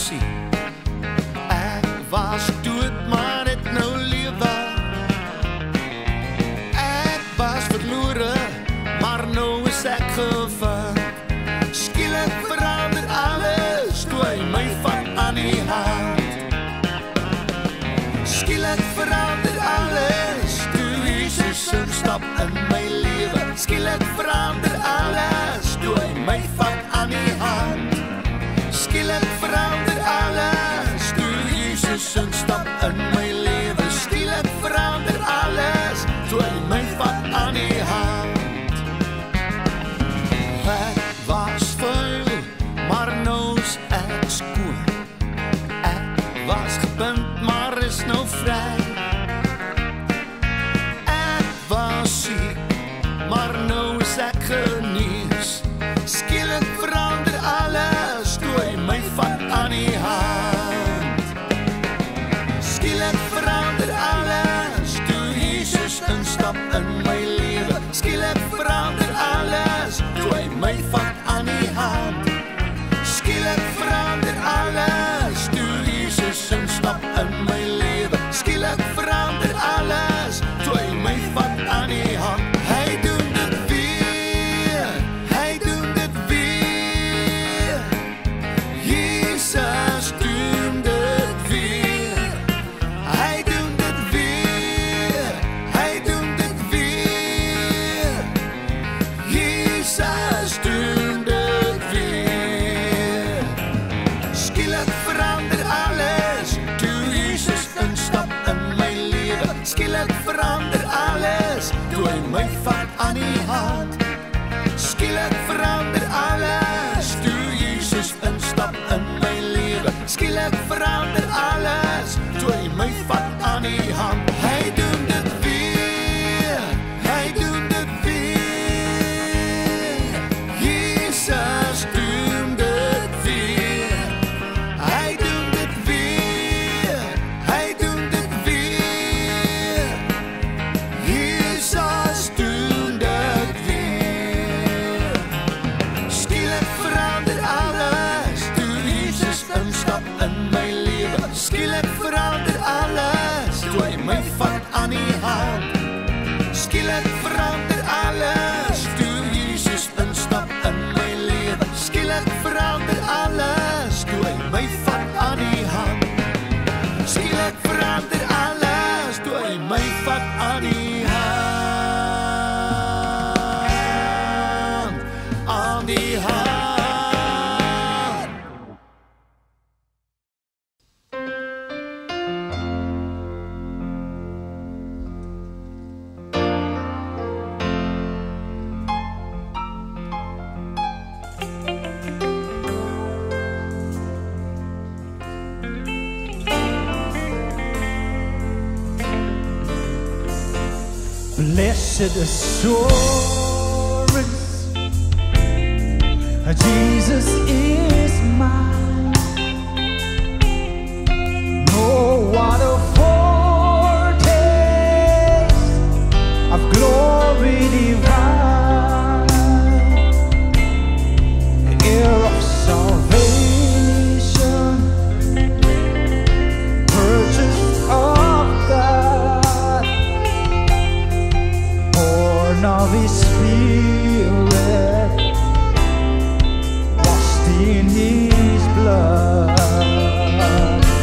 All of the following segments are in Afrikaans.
siek. Ek was dood, maar het nou lewe. Ek was verlore, maar nou is ek gevind. Skielik verander alles, toe hy my vat aan die hand. Skielik verander alles, toe Jesus instap in my lewe. Skielik verander alles, toe hy my vat aan die hand. Skielik verander alles, toe Jesus instap in my lewe. Skielik verander alles, toe hy my vat aan die hand. Ek was vuil, maar nou is ek skoon. Ek was gebind, maar is nou vry. Ek was siek, maar nou is ek genees. Skielik verander alles, toe hy my vat aan die hand. Skielik verander alles, toe Jesus instap in my lewe. Skielik verander alles, toe hy my vat aan die hand. Skielik verander alles, toe Jesus instap in my lewe. Skielik verander alles, toe hy my vat aan die hand. Hy doen dit weer, hy doen dit weer. Jesus doen dit weer. Hy doen dit weer, hy doen dit weer. Jesus doen dit weer. Skielik verander alles, toe Jesus instap in my lewe. Skielik verander alles, toe hy my vat aan die hand. Skielik verander alles, toe Jesus instap in my lewe. Skielik verander alles, toe hy my vat aan die hand. Hy doen dit weer, hy doen dit weer. Jesus doen dit weer. Hy doen dit weer, hy doen dit weer. Jesus doen dit weer. Skielik verander alles, toe Jesus instap in my lewe. Skielik verander alles, toe hy my vat aan die hand. Skielik verander alles, toe Jesus instap in my lewe. Skielik verander alles, toe hy my vat aan die hand. Skielik verander alles, toe hy my vat aan die hand. Aan die hand. Blessed assurance, Jesus is mine. No other foretaste of glory divine, heir of salvation, purchased of God, born of His Spirit, washed in His blood.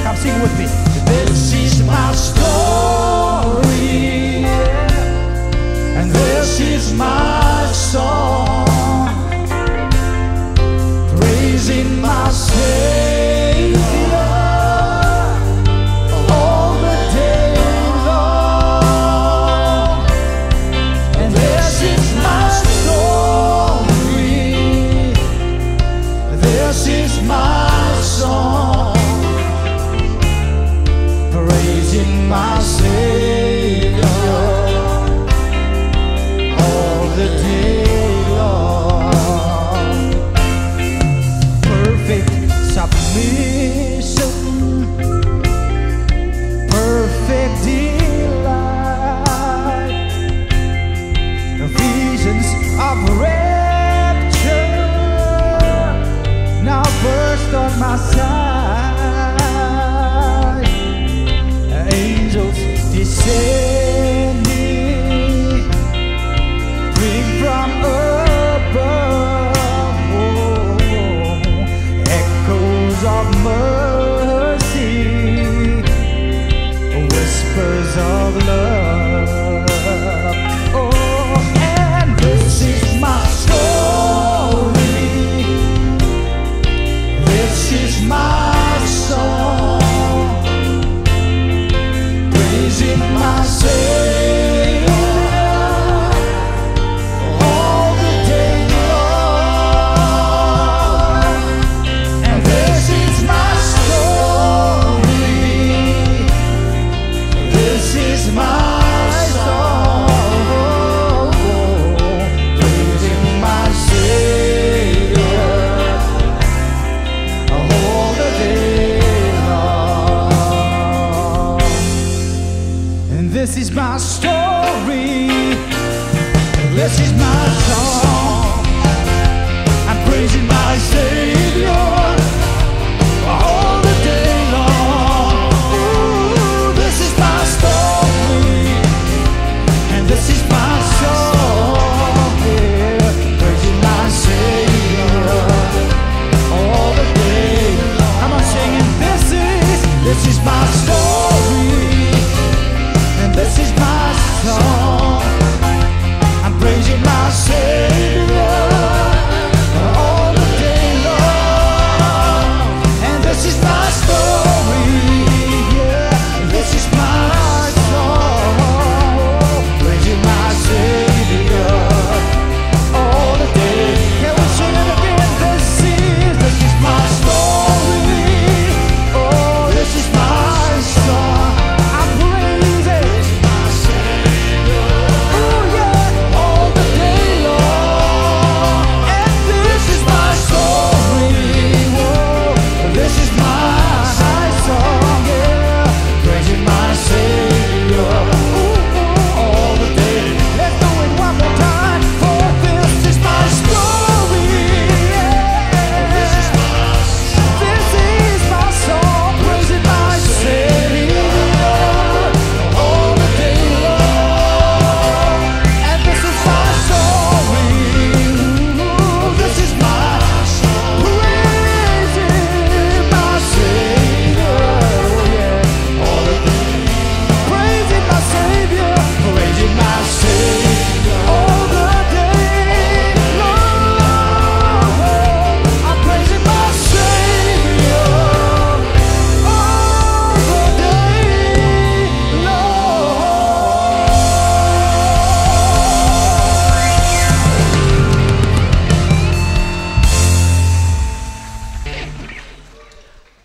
Come sing with me. This is my story, and this is my song, praising my Savior all the day long. And this is my story, this is my song, praising my Savior all the day long. Perfect submission, perfect delight, visions of rapture now burst on my side. descending, bring from above, echoes of mercy, whispers of love. Oh, and this is my story, this is my song, praising my Savior all the day long. And this is my story, this is my song, praising my Savior all the day long. And this is my story, this is my song, I'm praising my Savior all the day long. Ooh, this is my story, and this is my song, yeah, praising my Savior all the day. Come on, singing, this is my story, and this is my song, I'm praising my Savior all the day long. And this is my story, yeah, this is my song, praising my Savior all the day. Can we sing it again? This is my story, oh, this is my song, I'm praising my Savior, oh yeah, all the day long. And this is my story, whoa, this is my song, yeah, praising my Savior, ooh, all the day. Let's do it one more time. For this is my story, yeah. This is my song, praising my Savior all the day long. And this is my story, ooh, this is my song, praising my Savior, yeah, all the day. Praising my Savior all the day long. I'm praising my Savior all the day long.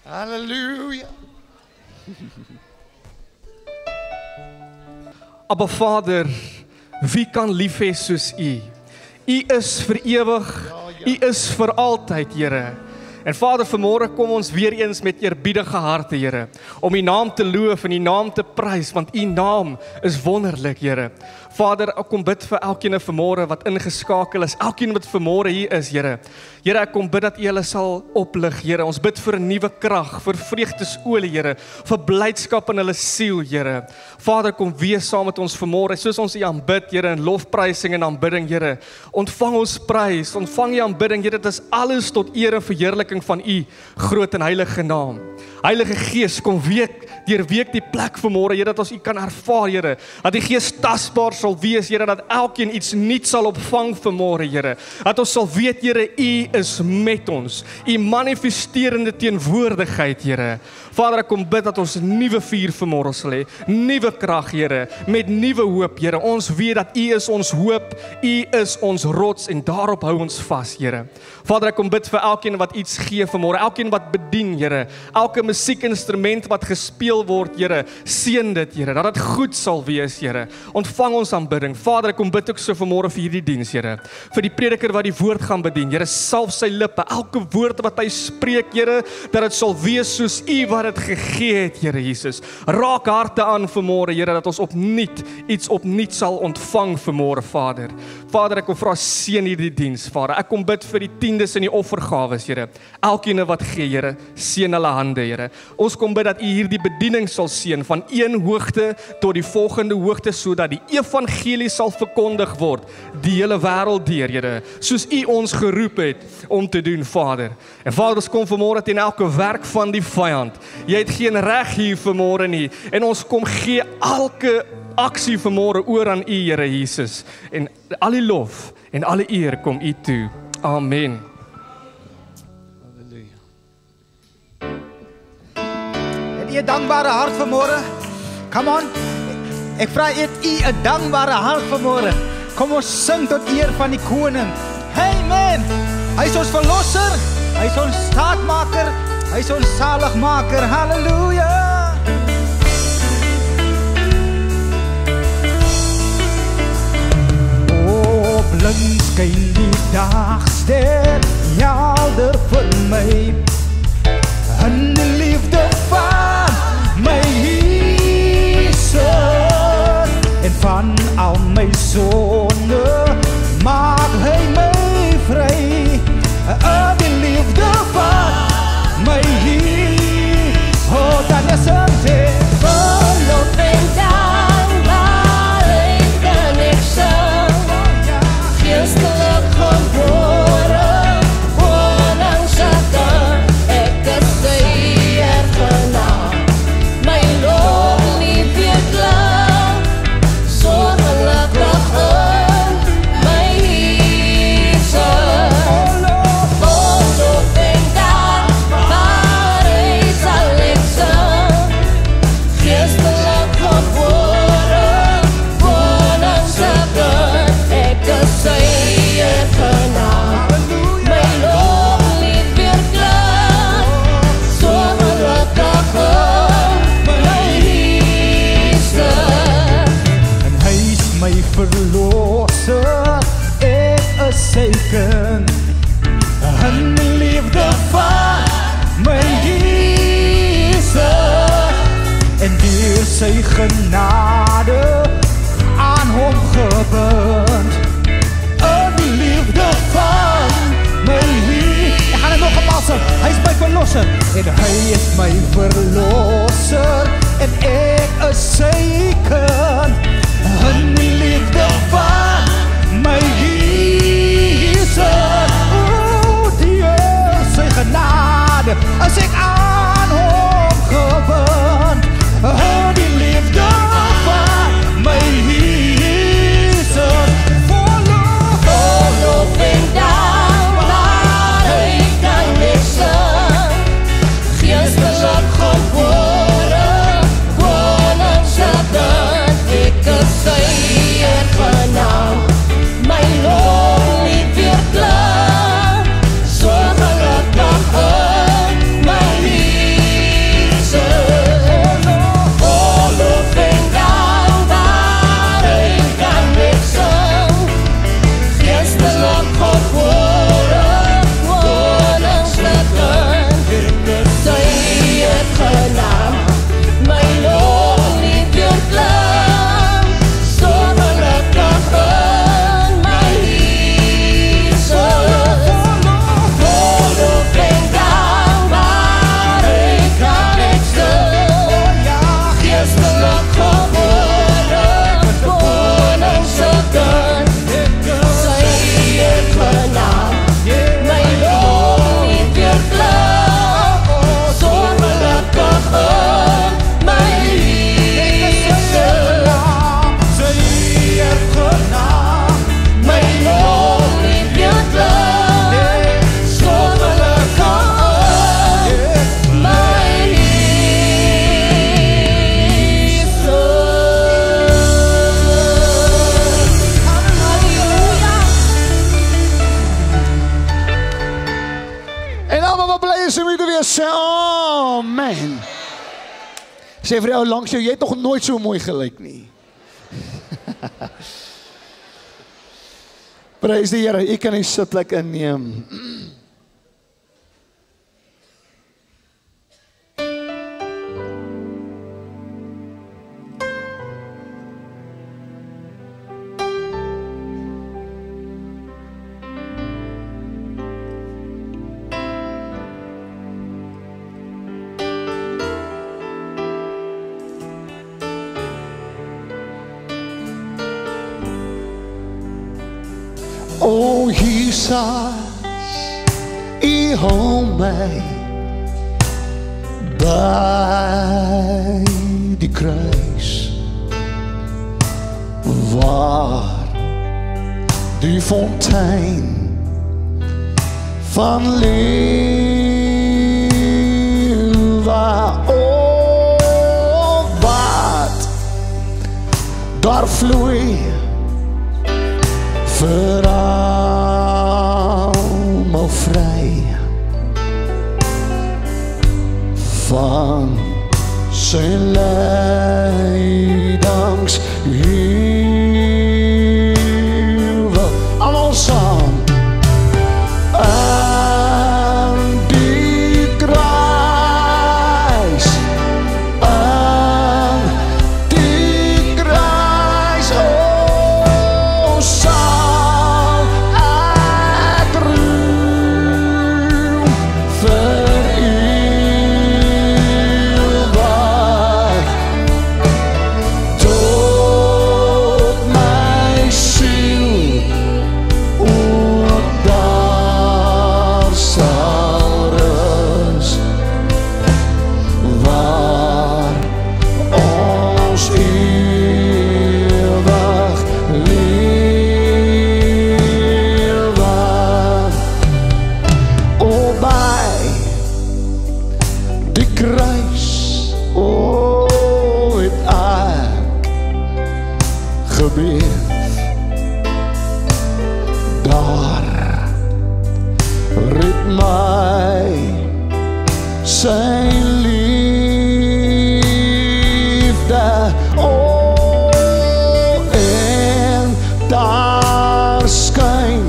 Hallelujah. Abba Vader, wie kan lief hê soos U? U is vir ewig, U is vir altyd, Here. En Vader, vanmôre kom ons weer eens met eerbiedige harte, Here, om U naam te loof en U naam te prys, want U naam is wonderlik, Here. Vader, ek kom bid vir elkeen vanmôre wat ingeskakel is, elkeen wat vanmôre hier is, Here. Here, ek kom bid dat U hulle sal oplig, Here. Ons bid vir 'n nuwe krag, vir vreugdesolie, Here, vir blydskap in hulle siel, Here. Vader, kom wees saam met ons vanmôre, soos ons U aanbid, Here, in lofprysing en aanbidding, Here. Ontvang ons prys, ontvang U aanbidding, Here. Dit is alles tot eer en verheerliking van U groot en heilige naam. Heilige Gees, kom deurweek die plek vanmôre, Here, dat ons U kan ervaar, Here. Dat die Gees tasbaar sal wees, Here, dat elkeen iets nuuts sal ontvang vanmôre, Here. Dat ons sal weet, Here, U is met ons. U manifesterende teenwoordigheid, Here. Vader, ek kom bid dat ons nuwe vuur vanmôre sal hê, nuwe krag, Here, met nuwe hoop, Here. Ons weet dat U is ons hoop, U is ons rots en daarop hou ons vas, Here. Vader, ek kom bid vir elkeen wat iets gee vanmôre, elkeen wat bedien, Here. Elke musiekinstrument wat gespeel word, Here, seën dit, Here, dat dit goed sal wees, Here. Ontvang ons aanbidding. Vader, ek kom bid ook so vanmôre vir hierdie diens, Here. Vir die prediker wat die woord gaan bedien, Here, salf sy lippe, elke woord wat hy spreek, Here, dat dit sal wees soos U wat dit gegee het, Here Jesus. Raak harte aan vanmôre, Here, dat ons iets opnuut sal ontvang vanmôre, Vader. Vader, ek kom vra seën hierdie diens, Vader. Ek kom bid vir die tiendes en die offergawes, Here. Elkeen wat gee, Here, seën hulle hande, Here. Ons kom bid dat U hierdie bediening sal seën van een hoogte tot die volgende hoogte, sodat die evangelie sal verkondig word, die hele wêreld deur, Here, soos U ons geroep het om te doen, Vader. En Vader, ons kom vanmôre teen elke werk van die vyand. Jy het geen reg hier vanmôre nie, en ons kom gee elke aksie vanmôre oor aan U, Here Jesus. En al die lof en alle eer kom U toe. Amen. Het U 'n dankbare hart vanmôre? Come on. Ek vra, het U 'n dankbare hart vanmôre? Kom ons sing tot eer van die koning. Amen. Hy is ons verlosser, hy is ons staatmaker, hy is ons zaligmaker. Halleluja. O, blind skyn die dagster, helder vir my, in die liefde van my Jesus, en van al my sonde maak hy my vry, in die liefde van my Jesus. Oh, dat is een tip. Loop en dankbaarheid kan ek sing, geestelik gebore, koningsakker, ek is sy erfgenaam, my loop lief weer klink, so gelukkig in my Jesus. Loop en dankbaarheid sal ek sing, geestelik gebore, koningsakker, ek is sy erfgenaam, my loop lief weer klink, so gelukkig in my Jesus. En hy is my verlosser, ek is sy kind, in die liefde van my Jesus, en deur sy genade aan hom gebind, in die liefde van my Jesus. Ek gaan dit nog eenmaal sing. Hy is my verlosser, en hy is my verlosser, en ek is sy kind, in die liefde van my Jesus. O, deur sy genade as ek aan hom gebind, in die liefde van my Jesus. Loop en dankbaarheid kan ek sing, geestelik gebore, koningsakker, ek is sy erfgenaam, my loop lief weer klink, so gelukkig in my Jesus. Loop en dankbaarheid kan ek sing, geestelik gebore, koningsakker, ek is sy erfgenaam, my loop lief weer klink, so gelukkig in my Jesus. Loop en dankbaarheid kan ek sing, geestelik gebore, koningsakker, ek is sy erfgenaam, my loop lief weer klink, so gelukkig in my Jesus. Sy erfgenaam, My loop lief weer klink, so gelukkig in my Jesus. Halleluja. En almal wat bly is om hier te wees, sê amen. Sê vir jou langs jou, jy het nog nooit so mooi gelyk nie. Prys die Here, u kan die sitplek inneem. Jesus, U hou my by die kruis, waar die fontein van lewe, oh, wat daar vloei vir almal vry van sy lydings heelwil. Almal saam. Aan die kruis, aan die kruis, oh, sal ek roem vir ewig, tot my siel ook daar sal rus, waar ons ewig lewe. O, by die kruis, o, het ek gebed, daar red my sy liefde, oh, en daar skyn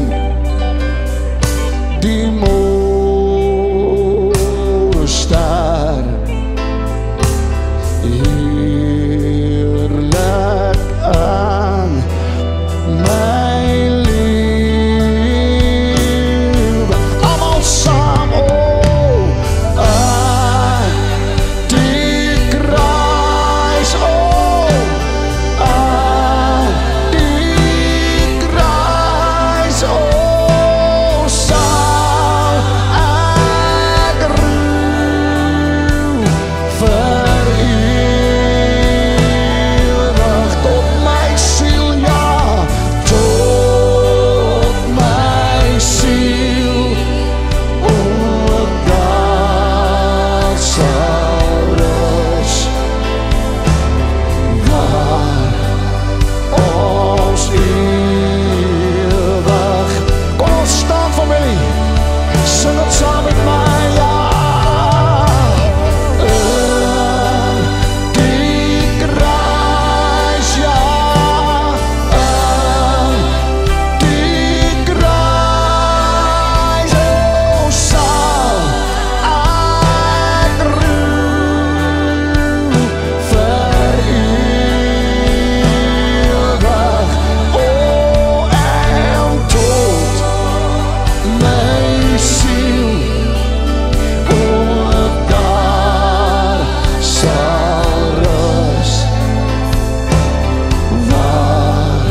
die morgenster heerlik aan my lewe. Almal saam, oh, aan die kruis, oh, aan die kruis, oh, sal ek roem vir ewig, tot my siel, ja, tot my siel ook daar sal rus, waar ons ewig. Kom ons staan familie, sing het saam met my, ja. Aan die kruis, ja, aan die kruis, oh, sal ek roem vir ewig, oh, en tot my siel ook daar sal rus, waar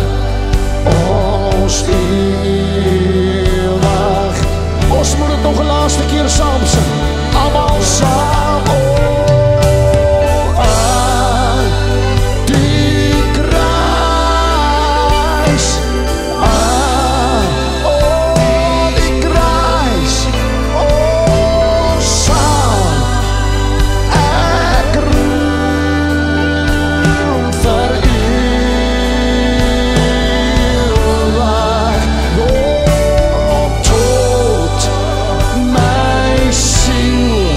ons ewig. Ons moet het nog een laaste keer saam sing. Almal saam, oh, aan die kruis, aan, oh, die kruis, oh, sal ek roem vir ewig, oh, tot my siel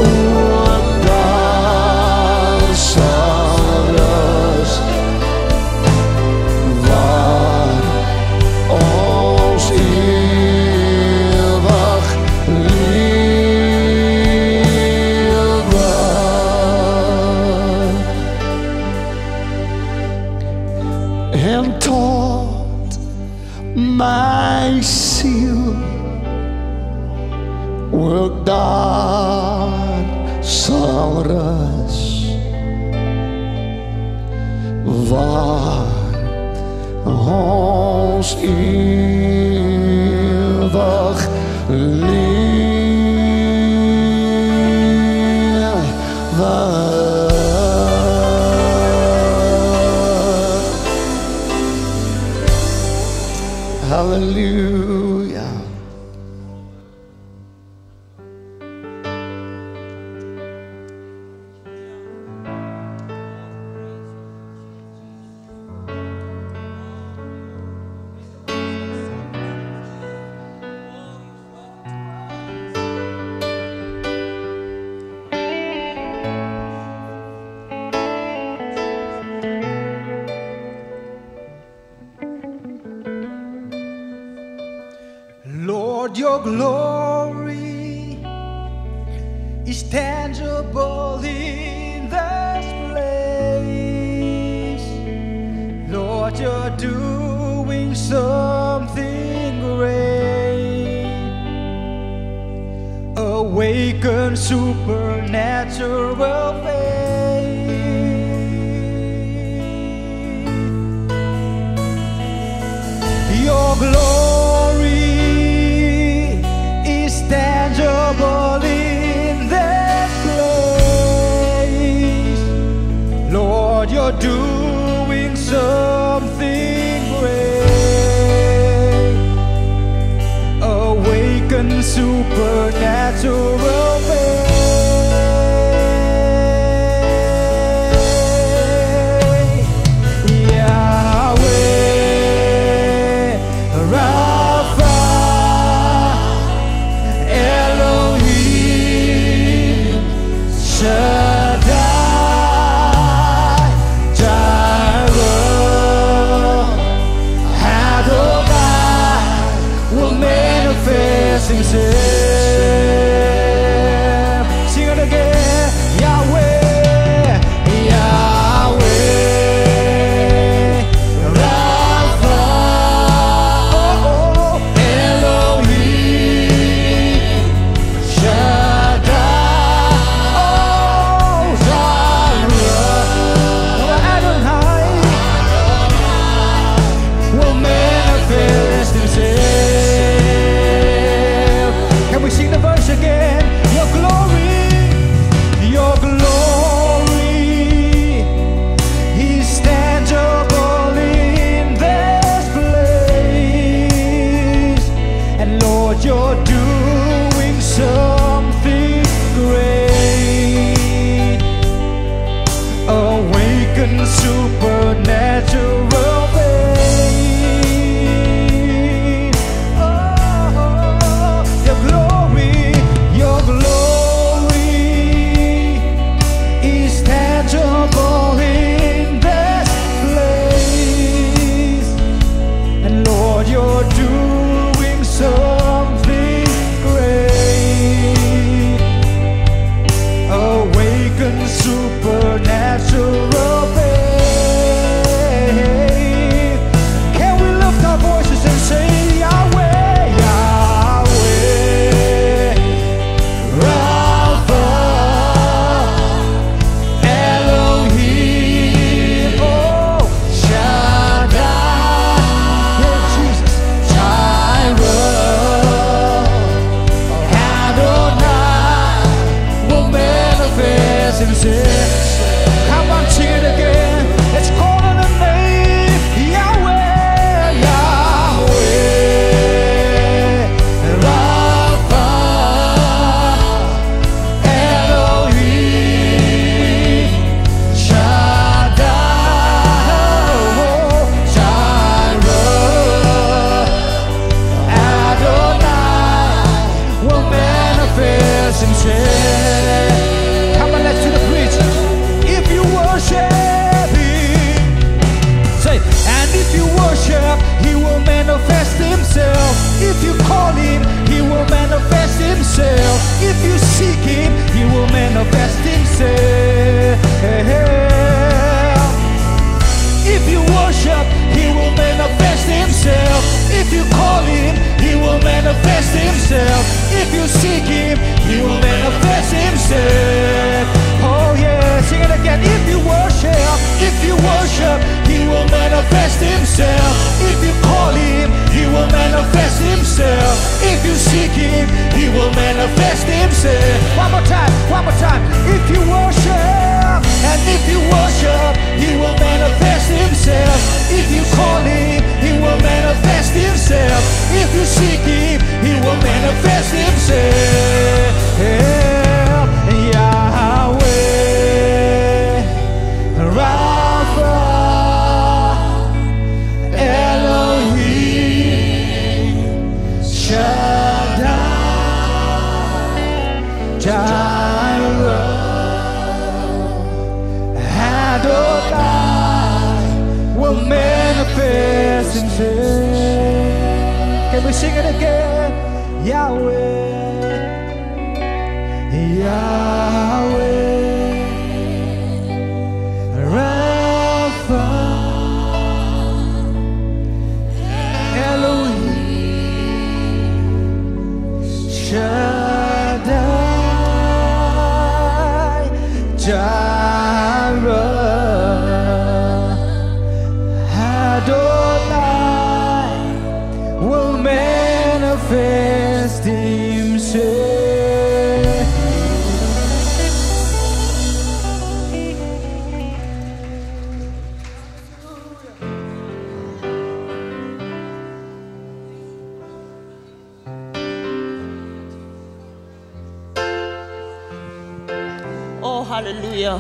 ook daar sal rus, waar ons ewig lewe. En tot my siel ook daar sal rus, waar ons ewig ewig lewe. Hallelujah. Lord, your glory is tangible in this place. Lord, you're doing something great. Awaken supernatural faith. Your glory is tangible in this place. Lord, you're doing something great. Awaken supernatural faith. Yahweh, Rapha, Elohim, Shaddai, Jireh, Adonai will manifest Himself. Sing it again. Yahweh, Yahweh, Rapha, Elohim, Shaddai, Jireh, Adonai will manifest Himself. Can we sing the verse again? Your glory is tangible in this place. And Lord, you're doing something great. Awaken supernatural faith. Oh, your glory is tangible in this place. And Lord, you're doing something great. Awaken supernatural faith. Can we lift our voices and say, Yahweh, Yahweh, Rapha, Elohim, oh, Shaddai, yeah, Jesus, Jireh, Adonai will manifest Himself. Come on, sing it again. Let's call on the name Yahweh, Yahweh, Rapha, Elohim, Shaddai, Jireh, Adonai will manifest Himself. Come on, let's do the preach. If you worship Him, say, and if you worship, He will manifest Himself. If you call Him, He will manifest Himself. If you seek Him, He will manifest Himself. If you worship, He will manifest Himself. If you call Him, He will manifest Himself. If you seek Him, He will manifest Himself. Oh yeah, sing it again. If you worship, He will manifest Himself. If you call Him, He will manifest Himself. will manifest himself. One more time, one more time. If you worship, and if you worship, he will manifest himself. If you call him, he will manifest himself. If you seek him, he will manifest himself. Yahweh, Rapha, Elohim, Shaddai, Jireh, Adonai will manifest himself. Can we sing it again? Yahweh, Yahweh, Rapha, Elohim, Shaddai, Jireh, Adonai will manifest himself. Oh, hallelujah.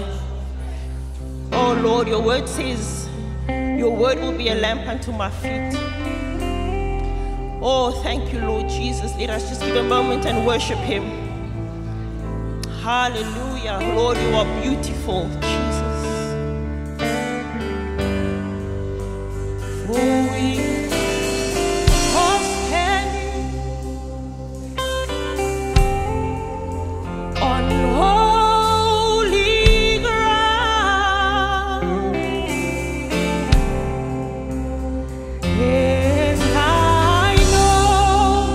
Oh, Lord, your word says, your word will be a lamp unto my feet. Oh, thank you, Lord Jesus. Let us just give a moment and worship him. Hallelujah. Lord, you are beautiful, Jesus. For we are standing on holy ground, and I know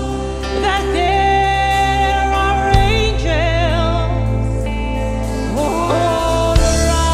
that there are angels all around.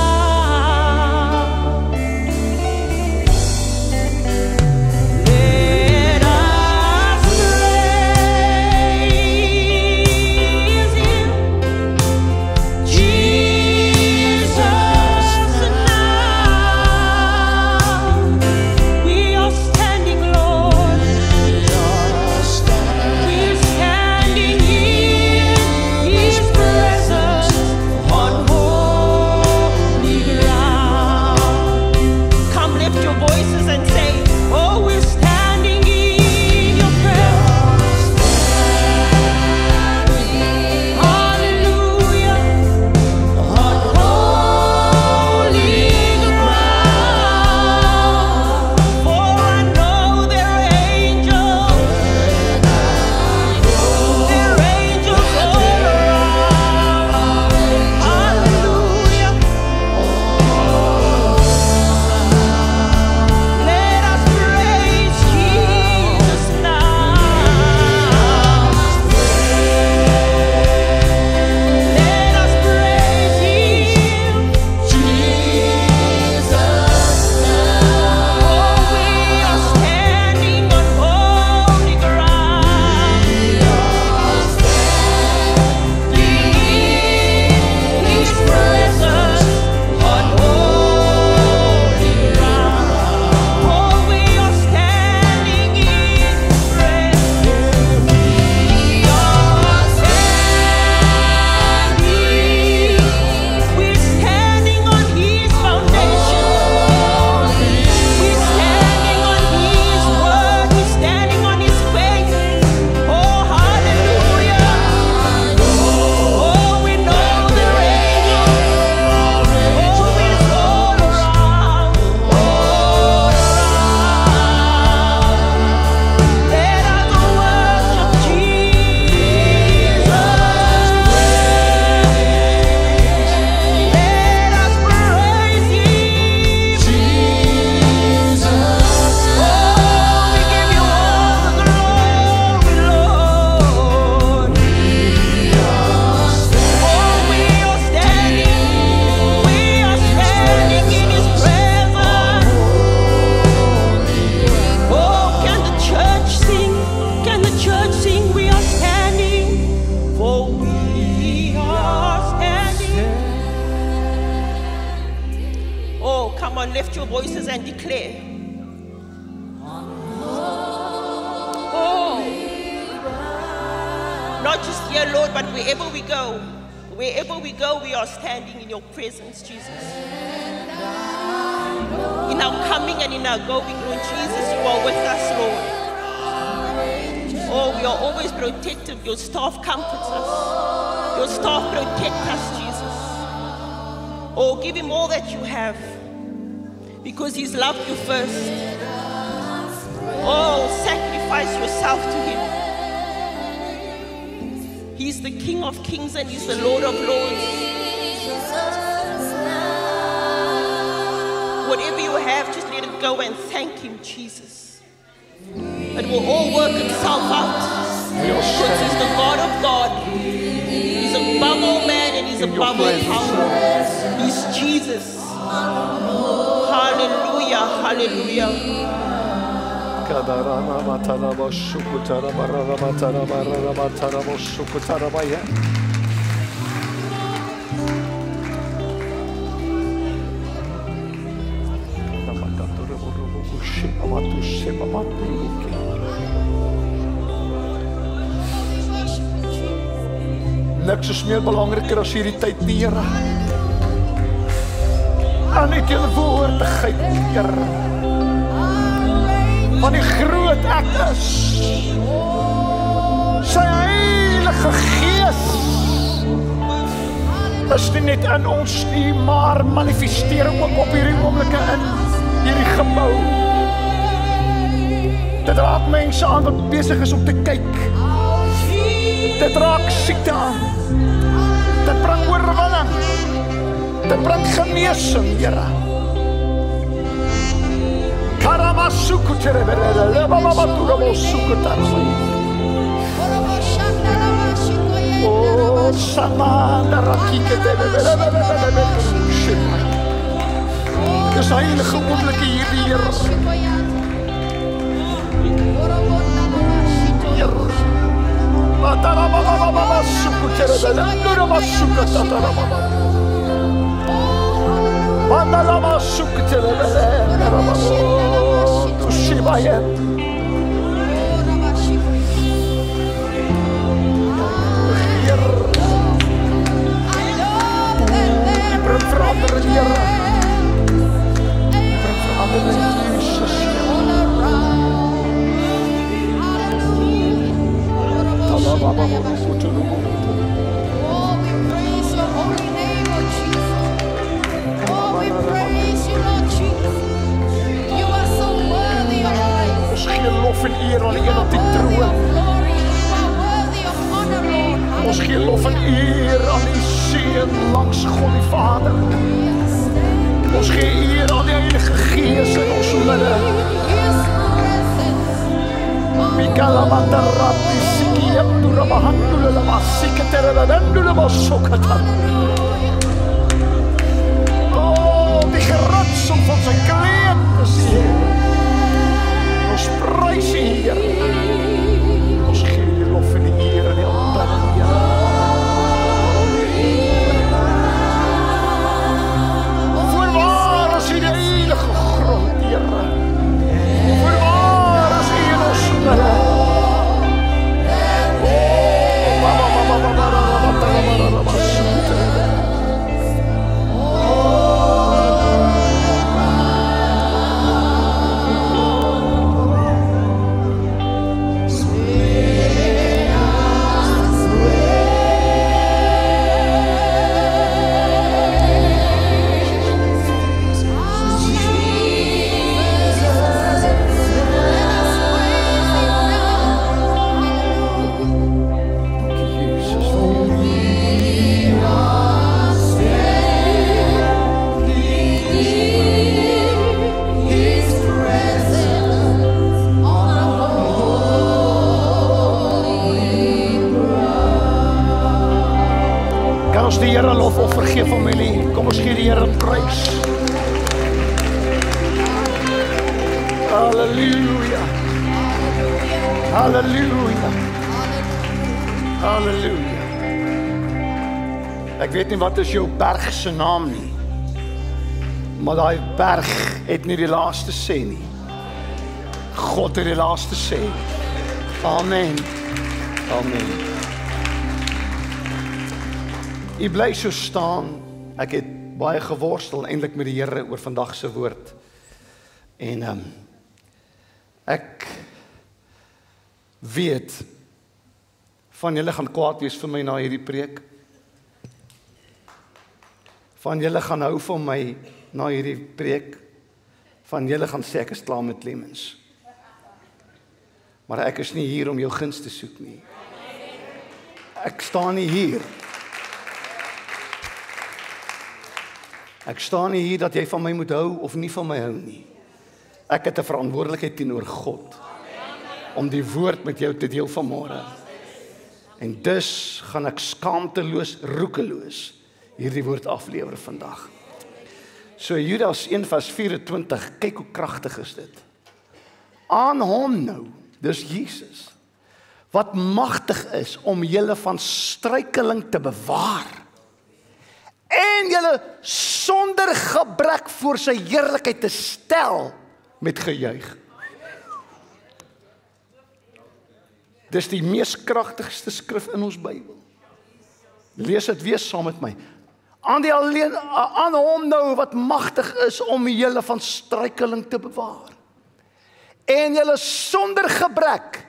voices and declare. Oh, not just here, Lord, but wherever we go, we are standing in your presence, Jesus. In our coming and in our going, Lord Jesus, you are with us, Lord. Oh, we are always protective. Your staff comforts us. Your staff protects us, Jesus. Oh, give him all that you have, because he's loved you first. Oh, sacrifice yourself to him. He's the King of Kings and he's the Lord of Lords. Whatever you have, just let it go and thank him, Jesus. It will all work itself out. Because he's the God of God. He's above all man and he's above all power. He's Jesus. Hallelujah, hallelujah. Niks is meer belangriker as hierdie tyd, Here. Dan net jou woordigheid, Here. Van die groot ek is. Sy Heilige Gees is nie net in ons nie, maar manifesteer ook op hierdie oomblikke in hierdie gebou. Dit raak mense aan wat besig is om te kyk. Dit raak siekte aan. Dit bring oorwinning. Dit bring genesing, Here. Karamasuku tereberere, lebababaturamasuku tarasai. Oh, samanda rakike tereberere. Dis heilige oomblikke hierdie, Here. Matarababababasuku tereberere, nuramasuka tatarababa. Mandalabasuku tereberere, narababo. Tushibayet. Bring verandering, Here. Bring verandering, Jesus. Oh, we praise your holy name, Lord Jesus. Oh, we praise you, Lord Jesus. You are so worthy of praise. Ons gee lof en eer aan die een op die troon. You are worthy of honor, Lord. Ons gee lof en eer aan die Seun langs God die Vader. Ons gee eer aan die Heilige Gees in ons midde. Mikalamandarati sikiyamdura bahandula masiketera masokata. Oh, die geransel van sy kleed is hier. Ons prys U, Heer. Ons gee U lof en die eer en die aanbidding, Heer. Voorwaar is U die heilige grond, Heer. Voorwaar is U in ons midde. Die Here lof of vergeef familie. Kom ons gee die Here prys. Halleluja. Halleluja. Halleluja. Ek weet nie wat is jou berg se naam nie. Maar daai berg het nie die laaste sê nie. God het die laaste sê. Amen. Amen. U bly so staan. Ek het baie geworstel eintlik met die Here oor vandag se woord. En ek weet van julle gaan kwaad wees vir my na hierdie preek. Van julle gaan hou van my na hierdie preek. Van julle gaan sê ek is klaar met Clemens. Maar ek is nie hier om jou guns te soek nie. Ek staan nie hier. Ek staan nie hier dat jy van my moet hou of nie van my hou nie. Ek het 'n verantwoordelikheid teenoor God om die woord met jou te deel vanmôre. En dus gaan ek skaamteloos, roekeloos hierdie woord aflewer vandag. So Judas 1:24, kyk hoe kragtig is dit. Aan hom nou, dis Jesus, wat magtig is om julle van struikeling te bewaar en julle sonder gebrek voor sy heerlikheid te stel met gejuig. Dis die mees kragtigste skrif in ons Bybel. Lees dit weer saam met my. Aan hom nou wat magtig is om julle van struikeling te bewaar en julle sonder gebrek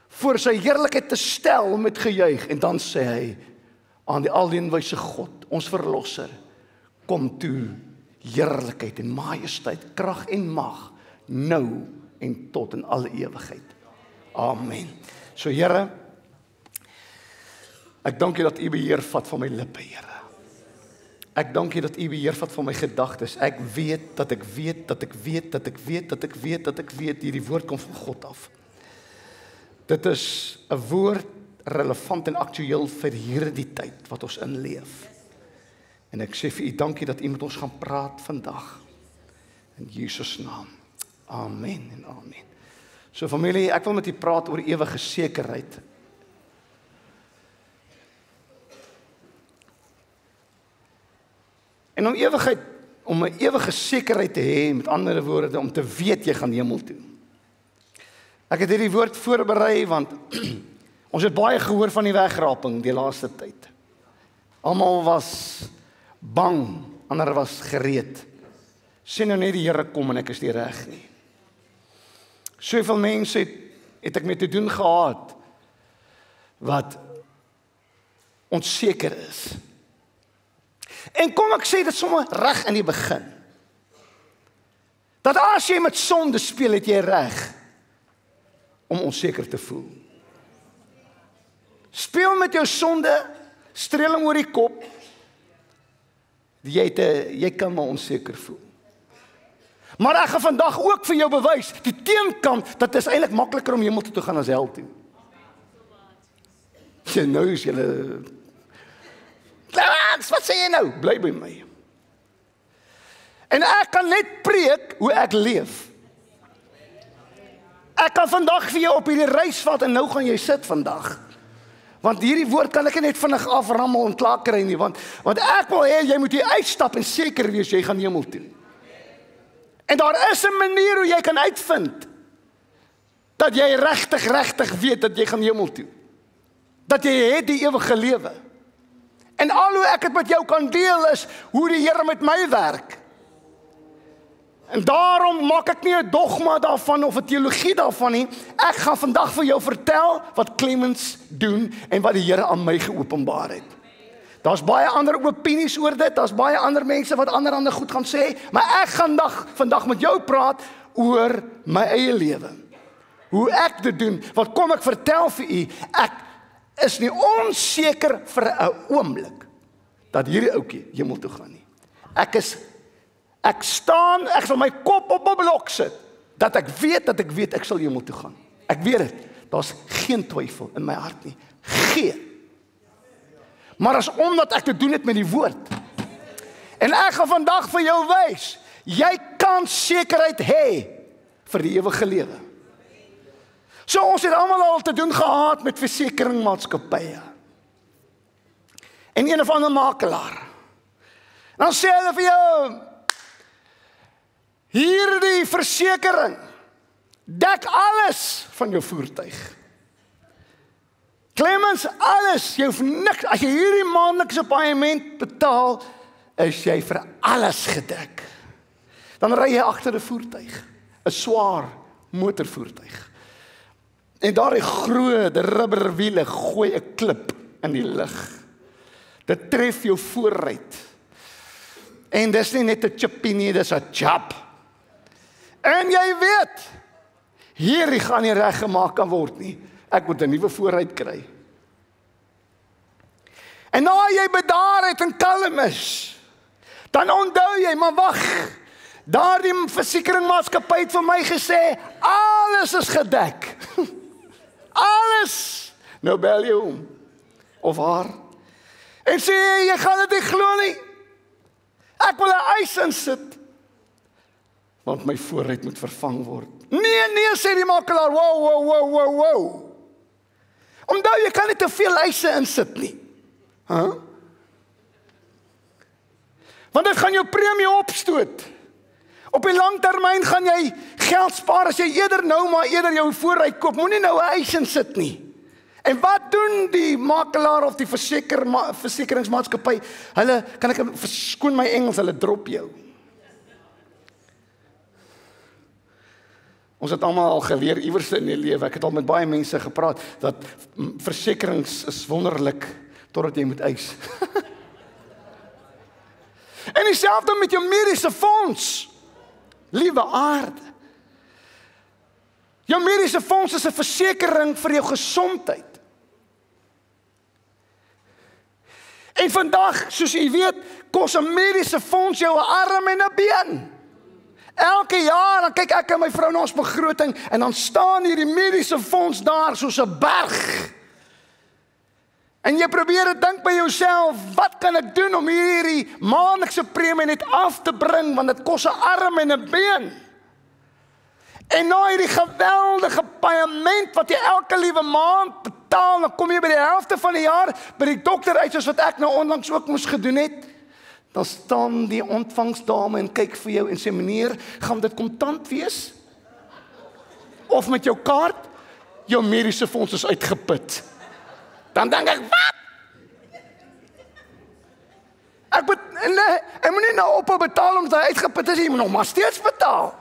voor sy heerlikheid te stel met gejuig. En dan sê hy, aan die alleenwyse God, ons verlosser, kom toe heerlikheid en majesteit, krag en mag, nou en tot in alle ewigheid. Amen. So Here, ek dank U dat U beheer vat van my lippe, Here. Ek dank U dat U beheer vat van my gedagtes. Ek weet dat ek weet dat ek weet dat ek weet dat ek weet dat ek weet hierdie woord kom van God af. Dit is 'n woord relevant en aktueel vir hierdie tyd wat ons inleef. En ek sê vir U dankie dat U met ons gaan praat vandag. In Jesus naam. Amen en amen. So familie, ek wil met U praat oor ewige sekerheid. En om 'n ewige sekerheid te hê, met ander woorde, om te weet jy gaan hemel toe. Ek het hierdie woord voorberei want ons het baie gehoor van die wegraping die laaste tyd. Almal was bang, ander was gereed. Sê nou net die Here kom en ek is nie reg nie. Soveel mense het ek mee te doen gehad wat onseker is. En kom ek sê dit sommer reg in die begin. Dat as jy met sonde speel, het jy reg om onseker te voel. Speel met jou sonde, streeling oor die kop. Jy kan maar onseker voel. Maar ek gaan vandag ook vir jou bewys, die teenkant, dat is eintlik makliker om hemel toe te gaan as hel toe. Jy nou is julle wat sê jy nou? Bly by my. En ek kan net preek hoe ek leef. Ek kan vandag vir jou op hierdie reis vat en nou gaan jy sit vandag. Want hierdie woord kan ek net vinnig aframmel en klaar kry nie, want ek wil hê jy moet hier uitstap en seker wees jy gaan hemel toe. En daar is 'n manier hoe jy kan uitvind dat jy regtig weet dat jy gaan hemel toe. Dat jy het die ewige lewe. En al hoe ek dit met jou kan deel is hoe die Here met my werk. En daarom maak ek nie 'n dogma daarvan of 'n teologie daarvan nie. Ek gaan vandag vir jou vertel wat Clemens doen en wat die Here aan my geopenbaar het. Daar's baie ander opinies oor dit, daar's baie ander mense wat ander goed gaan sê, maar ek gaan vandag met jou praat oor my eie lewe. Hoe ek dit doen, wat kom ek vertel vir u, ek is nie onseker vir 'n oomblik dat hierdie ouetjie hemel toe gaan nie. Ek sal my kop op 'n blok sit, dat ek weet ek sal hemel toe gaan. Ek weet dit, daar's geen twyfel in my hart nie, geen. Maar as omdat ek te doen het met die woord. En ek gaan vandag vir jou wys, jy kan sekerheid hê vir die ewige lewe. So ons het almal al te doen gehad met versekeringsmaatskappye. En een of ander makelaar. Dan sê hulle vir jou, Hierdie versekering dek alles van jou voertuig. Clemens, alles, jy hoef niks, as jy hierdie maandelikse paaiement betaal, is jy vir alles gedek. Dan ry jy agter 'n voertuig, 'n swaar motorvoertuig. En daardie groot rubberwiele gooi 'n klip in die lug. Dit tref jou vooruit. En dis nie net 'n chippie nie, dis 'n chap. En jy weet, hierdie gaan nie reggemaak kan word nie. Ek moet 'n nuwe vooruit kry. En nou jy bedaarheid en kalm is, dan onthou jy, maar wag, daardie versekeringsmaatskappy het vir my gesê, alles is gedek. Alles. Nou bel jy hom, of haar, en sê, jy gaan dit nie glo nie. Ek wil 'n eis insit, want my vooruit moet vervang word. Nee, sê die makelaar, wow. Onthou, jy kan nie te veel eise insit nie. Want dit gaan jou premie opstoot. Op die lang termyn gaan jy geld spaar as jy eerder jou vooruit koop. Moenie nou 'n eis insit nie. En wat doen die makelaar of die versekeringsmaatskappy? Hulle, kan ek verskoon my Engels, hulle drop jou. Ons het almal al geleer iewers in die lewe. Ek het al met baie mense gepraat dat versekerings is wonderlik totdat jy moet eis. En dieselfde met jou mediese fonds. Liewe aarde. Jou mediese fonds is 'n versekering vir jou gesondheid. En vandag, soos jy weet, kos 'n mediese fonds jou 'n arm en 'n been. Elke jaar dan kyk ek en my vrou na ons begroting en dan staan hierdie mediese fonds daar soos 'n berg. En jy probeer dink by jouself, wat kan ek doen om hierdie maandelikse premie net af te bring, want dit kos 'n arm en 'n been. En nou hierdie geweldige paaiement wat jy elke liewe maand betaal, dan kom jy by die helfte van die jaar by die dokter uit, soos wat ek nou onlangs ook moes gedoen het. Dan staan die ontvangsdame en kyk vir jou en sê, meneer, gaan dit kontant wees? Of met jou kaart? Jou mediese fonds is uitgeput. Dan dink ek, wat? Ek moet nie nou ophou betaal omdat hy uitgeput is, jy moet nog maar steeds betaal.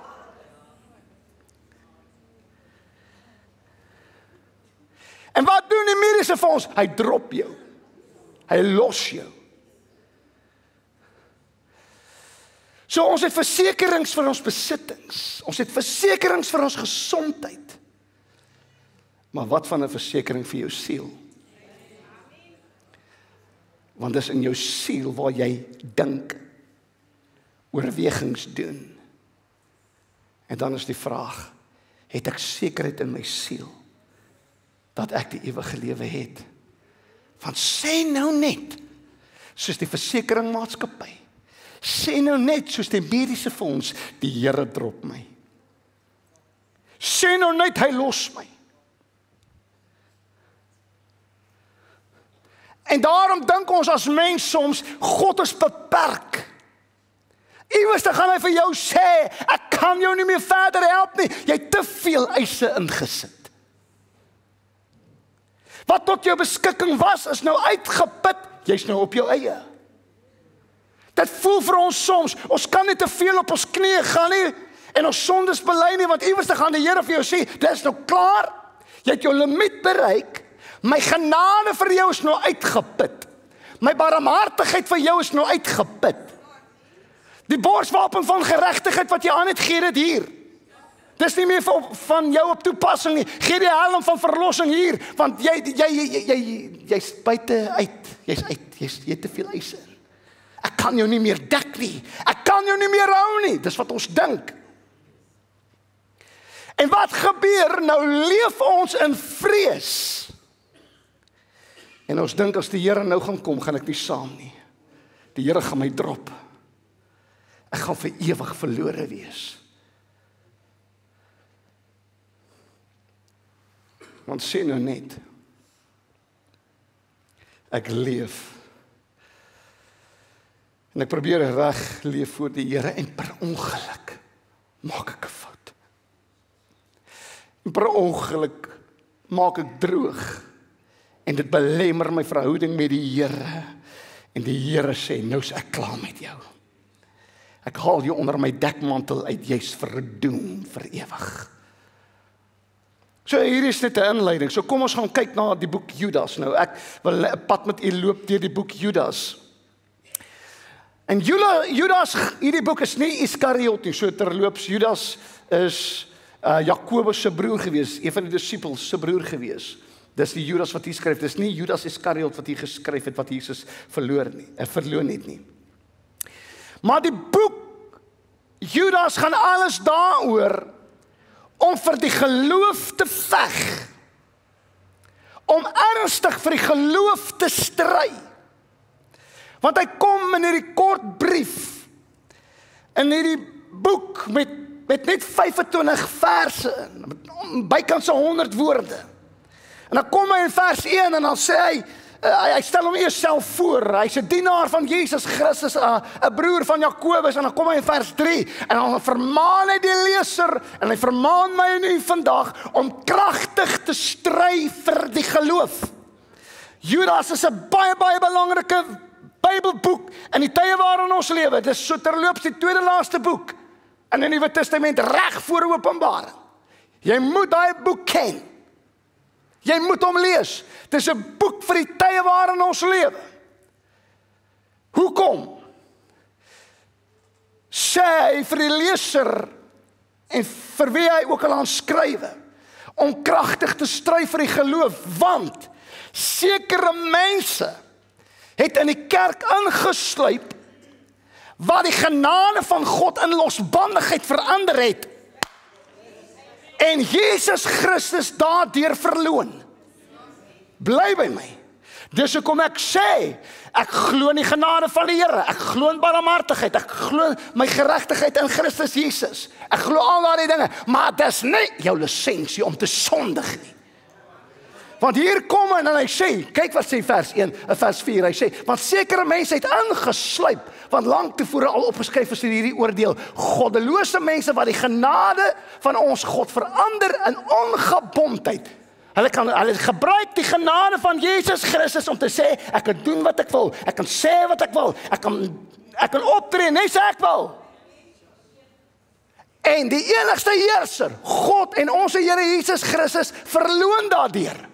En wat doen die mediese fonds? Hy drop jou. Hy los jou. So ons het versekerings vir ons besittings. Ons het versekerings vir ons gesondheid. Maar wat van 'n versekering vir jou siel? Want dis in jou siel waar jy dink, oorwegings doen. En dan is die vraag, het ek sekerheid in my siel dat ek die ewige lewe het? Want sê nou net, soos die versekeringsmaatskappy, sê nou net soos die mediese fonds, die Here drop my. Sê nou net, hy los my. En daarom dink ons as mens soms, God is beperk. Iewers dan gaan hy vir jou sê, ek kan jou nie meer verder help nie. Jy het te veel eise ingesit. Wat tot jou beskikking was, is nou uitgeput. Jy's nou op jou eie. Dit voel vir ons soms, ons kan nie te veel op ons knieë gaan nie, en ons sondes bely nie, want iewers dan gaan die Here vir jou sê, dit is nou klaar, jy het jou limiet bereik, my genade vir jou is nou uitgeput. My barmhartigheid vir jou is nou uitgeput. Die borswapen van geregtigheid wat jy aan het, gee dit hier. Dis nie meer van jou op toepassing nie. Gee die helm van verlossing hier, want jy's buite uit. Jy het te veel eise in. Ek kan jou nie meer dek nie. Ek kan jou nie meer hou nie. Dis wat ons dink. En wat gebeur? Nou leef ons in vrees. En ons dink as die Here nou gaan kom, gaan ek nie saam nie. Die Here gaan my drop. Ek gaan vir ewig verlore wees. Want sê nou net, ek leef. En ek probeer reg leef voor die Here en per ongeluk maak ek 'n fout. En per ongeluk maak ek droog. En dit belemmer my verhouding met die Here. En die Here sê, nou is ek klaar met jou. Ek haal jou onder my dekmantel uit, jy's verdoem vir ewig. So hier is net 'n inleiding. So kom ons gaan kyk na die boek Judas. Nou ek wil 'n pad met u loop deur die boek Judas. En Judas, hierdie boek is nie Iskariot nie. So terloops, Judas is Jakobus se broer gewees, een van die disippels se broer gewees. Dis die Judas wat hier skryf. Dis nie Judas Iskariot wat hier geskryf het wat Jesus verloon het nie. Maar die boek Judas gaan alles daaroor om vir die geloof te veg. Om ernstig vir die geloof te stry. Want hy kom in hierdie kort brief, in hierdie boek met net 25 verse, bykans 100 woorde. En dan kom hy in vers 1 en dan sê hy stel hom eers self voor, hy's 'n dienaar van Jesus Christus, 'n broer van Jakobus, en dan kom hy in vers 3, en dan vermaan hy die leser, en hy vermaan my en u vandag, om kragtig te stry vir die geloof. Judas is 'n baie belangrike Bybelboek in die tye waarin ons lewe. Dit is so terloops die tweede laaste boek in die Nuwe Testament reg voor Openbaring. Jy moet daai boek ken. Jy moet hom lees. Dit is 'n boek vir die tye waarin ons lewe. Hoekom? Sê hy vir die leser en vir wie hy ook al aan skrywe, om kragtig te stry vir die geloof, want sekere mense het in die kerk ingesluip wat die genade van God in losbandigheid verander het en Jesus Christus daardeur verloon. Bly by my. Dis hoekom ek sê, ek glo in die genade van die Here, ek glo in barmhartigheid, ek glo my geregtigheid in Christus Jesus, ek glo al daardie dinge, maar dis nie jou lisensie om te sondig nie. Want hier kom hy en hy sê, kyk wat sê vers 4, hy sê, want sekere mense het ingesluip, want lank tevore al opgeskryf is hierdie oordeel, goddelose mense wat die genade van ons God verander in ongebondheid. Hulle gebruik die genade van Jesus Christus om te sê, ek kan doen wat ek wil, ek kan sê wat ek wil, ek kan optree net so ek wil. En die enigste heerser, God en ons Here Jesus Christus, verloon daardeur.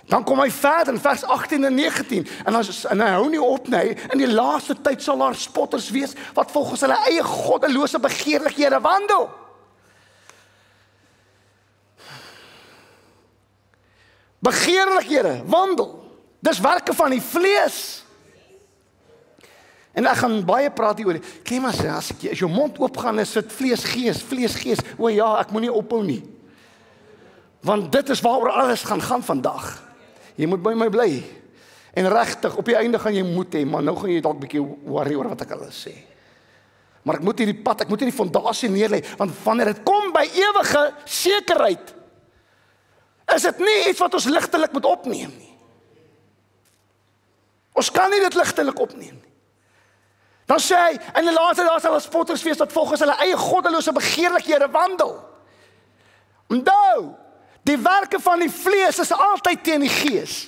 Dan kom hy verder in vers 18 en 19, en hy hou nie op nie, in die laaste tyd sal daar spotters wees, wat volgens hulle eie goddelose begeerlikhede wandel. Begeerlikhede, wandel, dis werke van die vlees. En ek gaan baie praat hier oor, kyk maar sê, as jou mond oopgaan, is dit vlees, gees, o ja, ek moet nie ophou nie. Want dit is waaroor alles gaan vandag. Jy moet by my bly. En regtig, op die einde gaan jy moed hê, maar nou gaan jy dalk bietjie worry oor wat ek alles sê. Maar ek moet hierdie pad, ek moet hierdie fondasie neerlê, want wanneer dit kom by ewige sekerheid, is dit nie iets wat ons ligtelik moet opneem nie. Ons kan nie dit ligtelik opneem nie. Dan sê hy, in die laaste dae sal spotters wees wat volgens hulle eie goddelose begeerlikhede wandel. Onthou, die werke van die vlees is altyd teen die gees.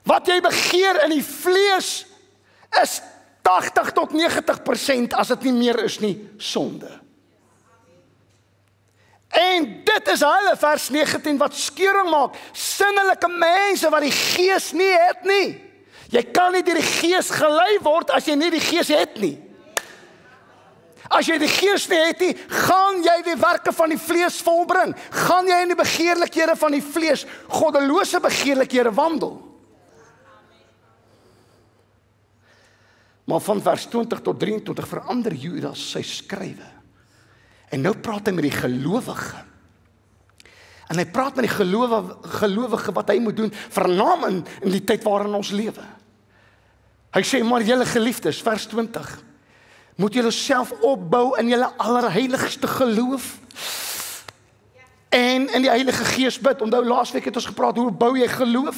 Wat jy begeer in die vlees is 80 tot 90%, as dit nie meer is nie, sonde. En dit is hulle, vers 19, wat skeuring maak, sinnelike mense wat die gees nie het nie. Jy kan nie deur die gees gelei word as jy nie die gees het nie. As jy die gees nie het nie, gaan jy die werke van die vlees volbring. Gaan jy in die begeerlikhede van die vlees, goddelose begeerlikhede wandel. Maar van vers 20 tot 23 verander Judas sy skrywe. En nou praat hy met die gelowige. En hy praat met die gelowige wat hy moet doen, vernaam in die tyd waarin ons lewe. Hy sê, maar julle geliefdes, vers 20, moet julle self opbou in julle allerheiligste geloof en in die Heilige Gees bid. Onthou, laasweek het ons gepraat, hoe bou jy geloof?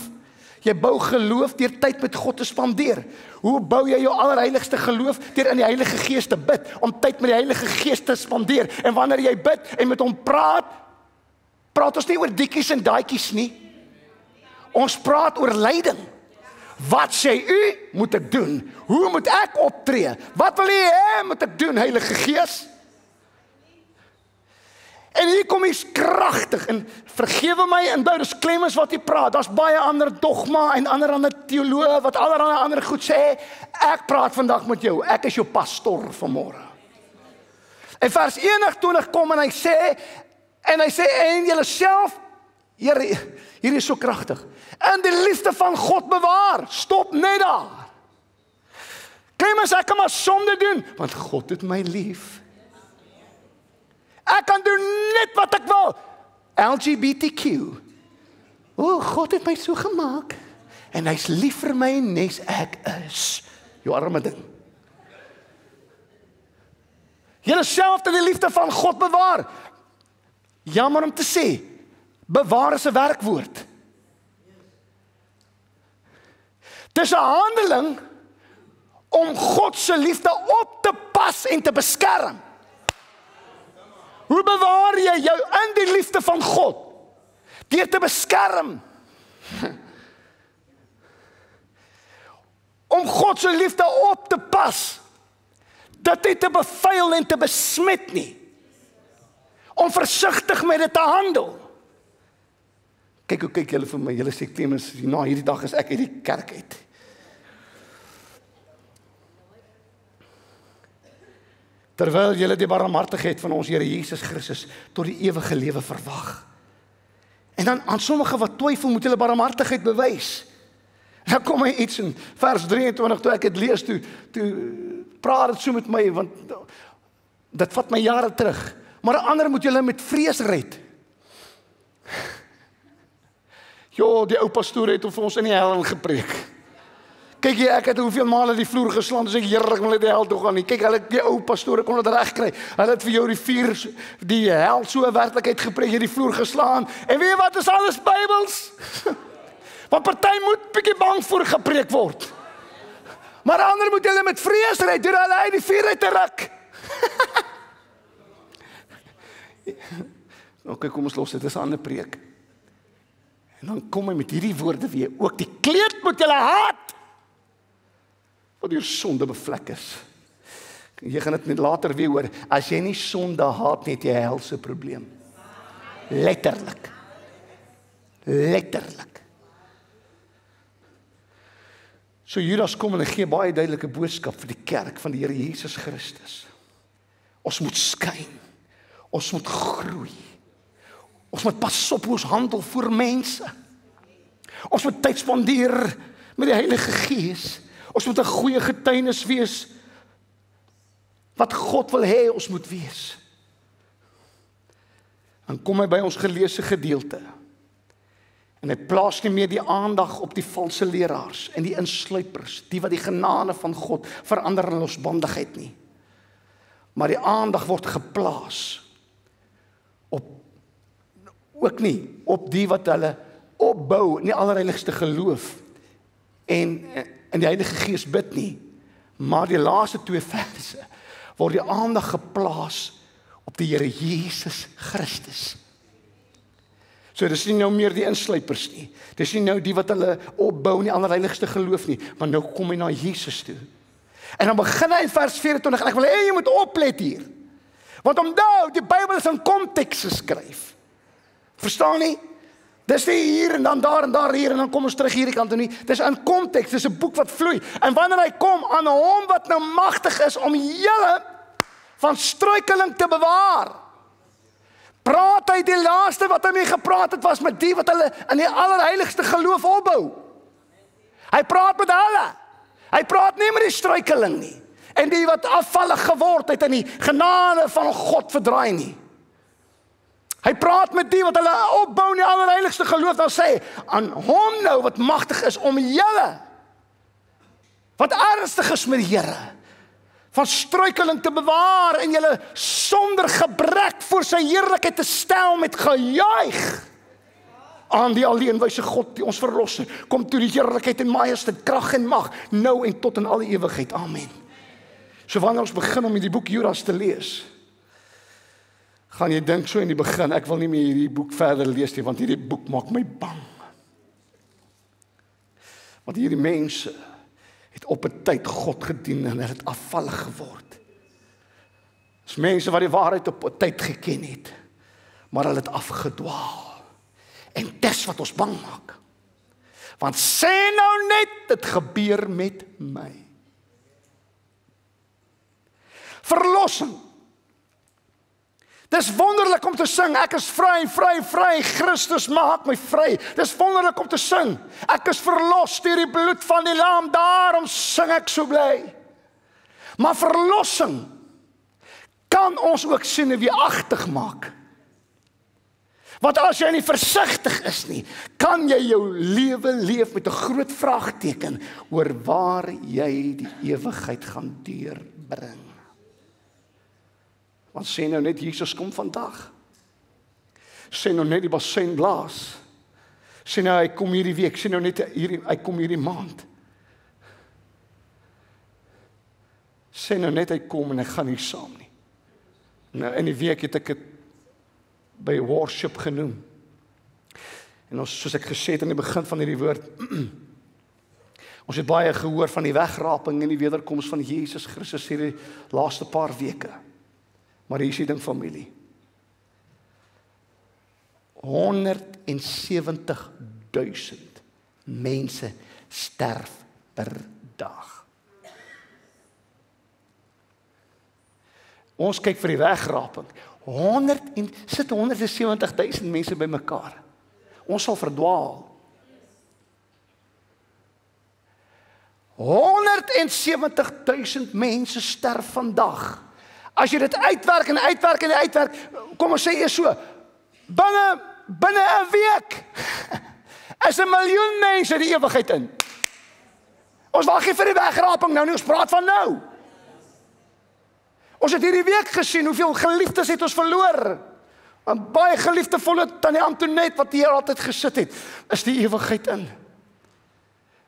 Jy bou geloof deur tyd met God te spandeer. Hoe bou jy jou allerheiligste geloof? Deur in die Heilige Gees te bid, om tyd met die Heilige Gees te spandeer. En wanneer jy bid en met hom praat ons nie oor dikkies en daadjies nie. Ons praat oor leiding. Wat sê u, moet ek doen? Hoe moet ek optree? Wat wil u hê, moet ek doen, Heilige Gees? En hier kom iets kragtig, en vergewe my, en dis Clemens wat hy praat, daar's baie ander dogma, en ander teoloë, wat allerlei ander goed sê, ek praat vandag met jou, ek is jou pastor vanmôre. En vers 21 kom en hy sê, en julle self, Here, hier is so kragtig, en die liefde van God bewaar, stop net daar. Clemens, ek kan maar sonde doen, want God het my lief. Ek kan doen net wat ek wil. LGBTQ. God het my so gemaak. En hy's lief vir my nes ek is. Jou arme ding. Julle self in die liefde van God bewaar. Jammer om te sê, bewaar is 'n werkwoord. Dis 'n handeling om God se liefde op te pas en te beskerm. Hoe bewaar jy jou in die liefde van God? Deur te beskerm. Om God se liefde op te pas. Dit nie te bevuil en te besmet nie. Om versigtig met dit te handel. Kyk hoe kyk julle vir my, julle sê Clemens, na hierdie dag is ek uit die kerk uit. Terwyl julle die barmhartigheid van ons Here Jesus Christus tot die ewige lewe verwag. En dan aan sommige wat twyfel, moet hulle barmhartigheid bewys. Dan kom hy iets in vers 23, toe ek dit lees, toe praat dit so met my, want dit vat my jare terug. Maar 'n ander moet julle met vrees red. Jo, die ou pastoor het vir ons in die hel gepreek. Kyk jy, ek het hoeveel male die vloer geslaan, dus ek heerlik wil die hel toe gaan nie. Kyk, die ou pastore kon dit reg kry. Hulle het vir jou die hel so 'n werklikheid gepreek, jy die vloer geslaan. En weet jy wat, is alles Bybels? Want party moet bietjie bang voor gepreek word. Maar ander moet hulle met vrees red, deur hulle uit die vuur uit te ruk. Okay, kom ons los, dit is 'n ander preek. En dan kom hy met hierdie woorde weer, ook die kleed moet julle haat, wat deur sonde bevlek is. Jy gaan dit net later weer hoor, as jy nie sonde haat nie, het jy 'n helse probleem. Letterlik. Letterlik. So Judas kom en hy gee baie duidelike boodskap vir die kerk van die Here Jesus Christus. Ons moet skyn. Ons moet groei. Ons moet pas op hoe ons handel voor mense. Ons moet tyd spandeer met die Heilige Gees. Ons moet 'n goeie getuienis wees wat God wil hê ons moet wees. Dan kom hy by ons geleesde gedeelte. En hy plaas nie meer die aandag op die valse leraars en die insluipers, die wat die genade van God verander in losbandigheid nie. Maar die aandag word geplaas ook nie op die wat hulle opbou in die allerheiligste geloof en in die Heilige Gees bid nie, maar die laaste 2 verse word die aandag geplaas op die Here Jesus Christus. So dis nie nou meer die insluipers nie, dis nie nou die wat hulle opbou in die allerheiligste geloof nie, maar nou kom hy na Jesus toe. En dan begin hy in vers 24, en ek wil hê jy moet oplet hier, want onthou, die Bybel is in konteks geskryf. Verstaan nie? Dis nie hier en dan daar en daar hier en dan kom ons terug hierdie kant toe nie. Dis in konteks, dis 'n boek wat vloei. En wanneer hy kom aan hom wat nou magtig is om julle van struikeling te bewaar, praat hy die laaste wat hy mee gepraat het was met die wat hulle in die allerheiligste geloof opbou. Hy praat met hulle. Hy praat nie met die struikeling nie. En die wat afvallig geword het en die genade van God verdraai nie. Hy praat met die wat hulle opbou in die allerheiligste geloof, dan sê hy, aan hom nou wat magtig is om julle, wat ernstig is met die Here, van struikeling te bewaar en julle sonder gebrek voor sy heerlikheid te stel met gejuig. aan die alleenwyse God, die ons verlosser. Kom toe die heerlikheid en majesteit, krag en mag, nou en tot in alle ewigheid. Amen. So wanneer ons begin om hierdie boek Judas te lees, gaan jy dink so in die begin, ek wil nie meer hierdie boek verder lees nie, want hierdie boek maak my bang. Want hierdie mense het op 'n tyd God gedien en hulle het afvallig geword. Dis mense wat die waarheid op 'n tyd geken het, maar hulle het afgedwaal. En dis wat ons bang maak. Want sê nou net, dit gebeur met my. Verlossing. Dis wonderlik om te sing, ek is vry, vry, vry, Christus maak my vry. Dis wonderlik om te sing, ek is verlos deur die bloed van die lam, daarom sing ek so bly. Maar verlossing kan ons ook senuweeagtig maak. Want as jy nie versigtig is nie, kan jy jou lewe leef met 'n groot vraagteken oor waar jy die ewigheid gaan deurbring. Want sê nou net Jesus kom vandag. Sê nou net die bassein blaas. Sê nou hy kom hierdie week, sê nou net hy kom hierdie maand. Sê nou net hy kom en hy gaan nie saam nie. Nou in die week het ek dit by worship genoem. En ons, soos ek gesê het aan die begin van hierdie woord, ons het baie gehoor van die wegraping en die wederkoms van Jesus Christus hierdie laaste paar weke. Maar hier is die ding, familie. 170.000 mense sterf per dag. Ons kyk vir die wegraping. 170.000 mense by mekaar. Ons sal verdwaal. 170.000 mense sterf vandag. As jy dit uitwerk en uitwerk en uitwerk, kom ons sê eers so, binne 'n week is 1 miljoen mense die ewigheid in. Ons wag nie vir die wegraping nou nie, ons praat van nou. Ons het hierdie week gesien hoeveel geliefdes het ons verloor. En baie geliefdevolle tannie Antoinette wat hier altyd gesit het, is die ewigheid in.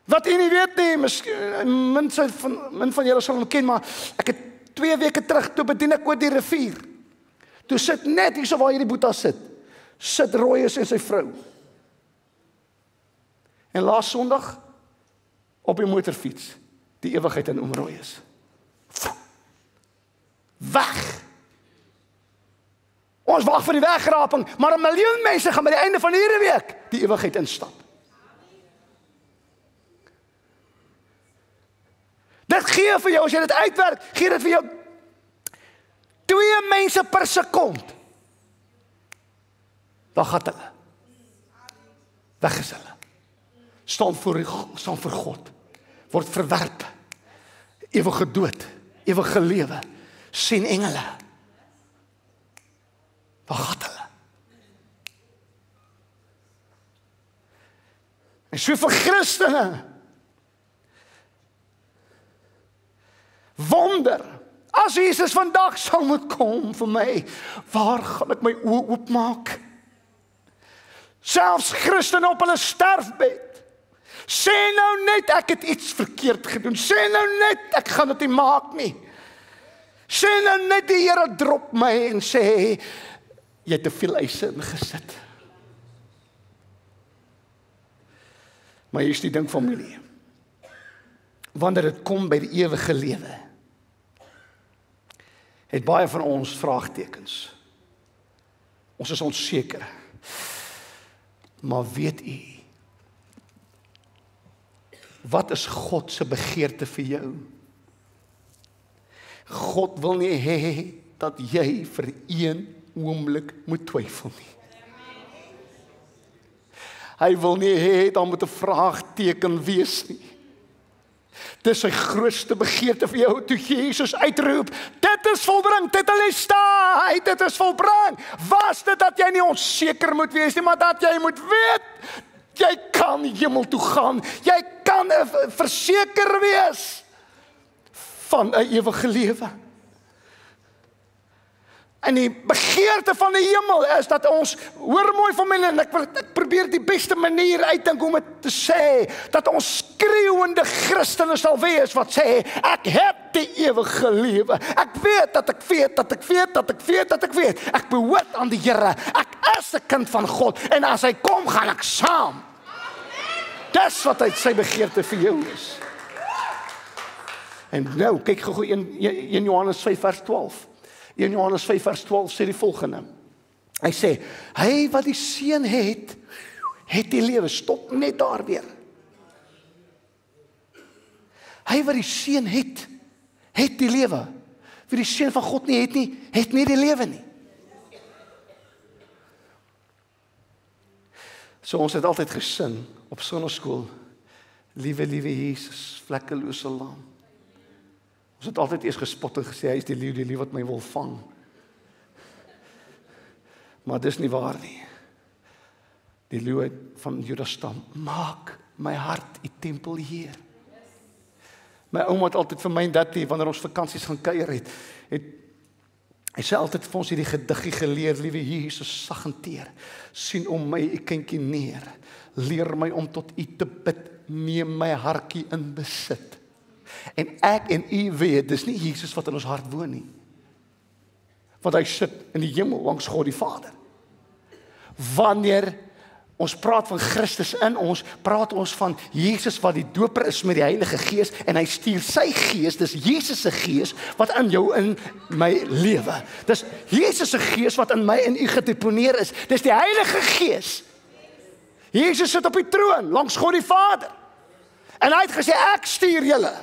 Wat u nie weet nie, min van julle sal hom ken, maar ek het 2 weke terug, toe bedien ek oor die rivier. Toe sit net hierso waar hierdie boeta sit Royes en sy vrou. En laas Sondag, op die motorfiets, die ewigheid in oom Royes. Weg! Ons wag vir die wegraping, maar 1 miljoen mense gaan by die einde van hierdie week die ewigheid instap. Dit gee vir jou, as jy dit uitwerk, gee dit vir jou 2 mense per sekond. Dan gaan hulle. Weg is hulle. Staan voor God. Word verwerp. Ewige dood. Ewige lewe. Sien engele. Waar gaan hulle? En so vir Christene. Wonder, as Jesus vandag sal moet kom vir my, waar gaan ek my oë oopmaak? Selfs Christene op hulle sterfbed, sê nou net ek het iets verkeerd gedoen, sê nou net ek gaan dit nie maak nie, sê nou net die Here drop my en sê, jy het te veel eise ingesit. Maar hier is die ding, familie, wanneer dit kom by die ewige lewe, het baie van ons vraagtekens. Ons is onseker. Maar weet u, wat is God se begeerte vir jou? God wil nie hê dat jy vir 1 oomblik moet twyfel nie. Hy wil nie hê dan moet 'n vraagteken wees nie. Dis sy grootste begeerte vir jou, toe Jesus uitroep, dit is volbring, tetelestai, dit is volbring. Was dit dat jy nie onseker moet wees nie, maar dat jy moet weet, jy kan hemel toe gaan, jy kan verseker wees van 'n ewige lewe. En die begeerte van die hemel is dat ons, hoor mooi van my, en ek probeer die beste manier uitdink om dit te sê, dat ons skreeuende Christene sal wees wat sê, ek het die ewige lewe. Ek weet dat ek weet, dat ek weet, dat ek weet, dat ek weet. Ek behoort aan die Here. Ek is 'n kind van God. En as hy kom, gaan ek saam. Dis wat hy sy begeerte vir jou is. En nou, kyk gou 1 Johannes 5 vers 12. 1 Johannes 5 vers 12 sê die volgende. Hy sê, hy wat die Seun het die lewe. Stop net daar weer. Hy wat die Seun het die lewe. Wie die Seun van God nie het nie die lewe nie. So ons het altyd gesing op sonnaskool, liewe Jesus, vlekkelose lam. Ons het altyd eers gespot en gesê, hy is die leeu wat my wil vang. Maar dis nie waar nie. Die leeu van Judas stam, maak my hart die tempel Heer. My ouma het altyd vir my en dat wanneer ons vakansies gaan kuier het, hy sê altyd vir ons hierdie gediggie geleer, liewe Jesus, sag en teer, sien om my, ek kindjie neer, leer my om tot u te bid, neem my hartjie in besit. En ek en u weet, dis nie Jesus wat in ons hart woon nie. Want hy sit in die hemel langs God die Vader. Wanneer ons praat van Christus in ons, praat ons van Jesus wat die doper is met die Heilige Gees, en hy stuur sy Gees, dis Jesus se Gees, wat in jou in my lewe. Dis Jesus se Gees wat in my en u gedeponeer is. Dis die Heilige Gees. Jesus sit op die troon, langs God die Vader. En hy het gesê, ek stuur julle.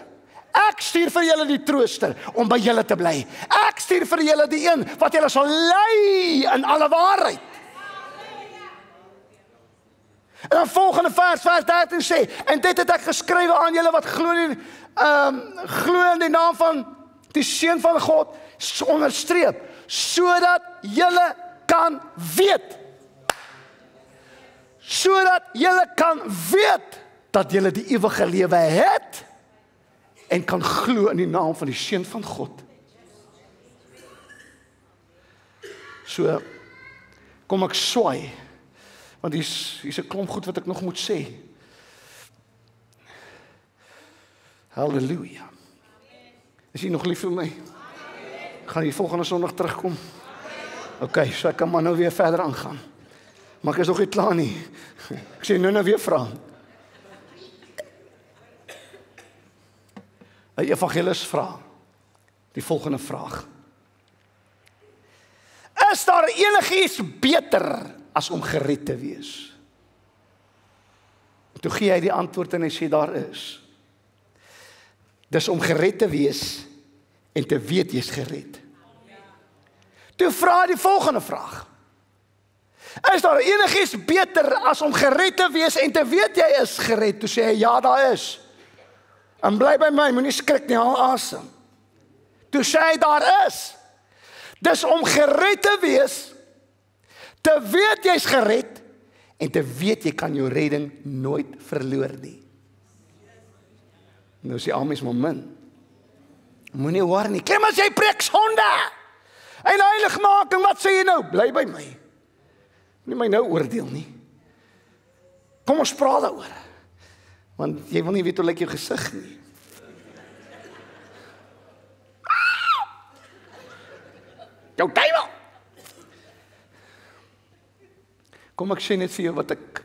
Ek stuur vir julle die trooster, om by julle te bly. Ek stuur vir julle die een, wat julle sal lei in alle waarheid. En dan volgende vers 13 sê, en dit het ek geskrywe aan julle wat glo in die naam van die Seun van God, onderstreep, sodat julle kan weet. Sodat julle kan weet, dat julle die ewige lewe het, en kan glo in die naam van die Seun van God. So, kom ek swaai, want hier's 'n klomp goed wat ek nog moet sê. Halleluja. Is jy nog lief vir my? Gaan jy volgende Sondag terugkom? OK, so ek kan maar nou weer verder aangaan. Maar ek is nog nie klaar nie. Ek sê nou weer vra. 'n evangelis vra die volgende vraag. Is daar enigiets beter as om gered te wees? Toe gee hy die antwoord en hy sê daar is. Dis om gered te wees en te weet jy's gered. Toe vra hy die volgende vraag. Is daar enigiets beter as om gered te wees en te weet jy is gered? Toe sê hy ja, daar is. En bly by my, moenie skrik nie, haal asem. Toe sê hy daar is. Dis om gered te wees, te weet jy's gered, en te weet jy kan jou redding nooit verloor nie. Nou sê almal is maar min. Moenie hoor nie, klim as jy preek sonde, en heiligmaking, wat sê jy nou? Bly by my. Moenie my nou oordeel nie. Kom ons praat daaroor. Want jy wil nie weet hoe lyk jou gesig nie. Jou duiwel! Kom ek sê net vir jou wat ek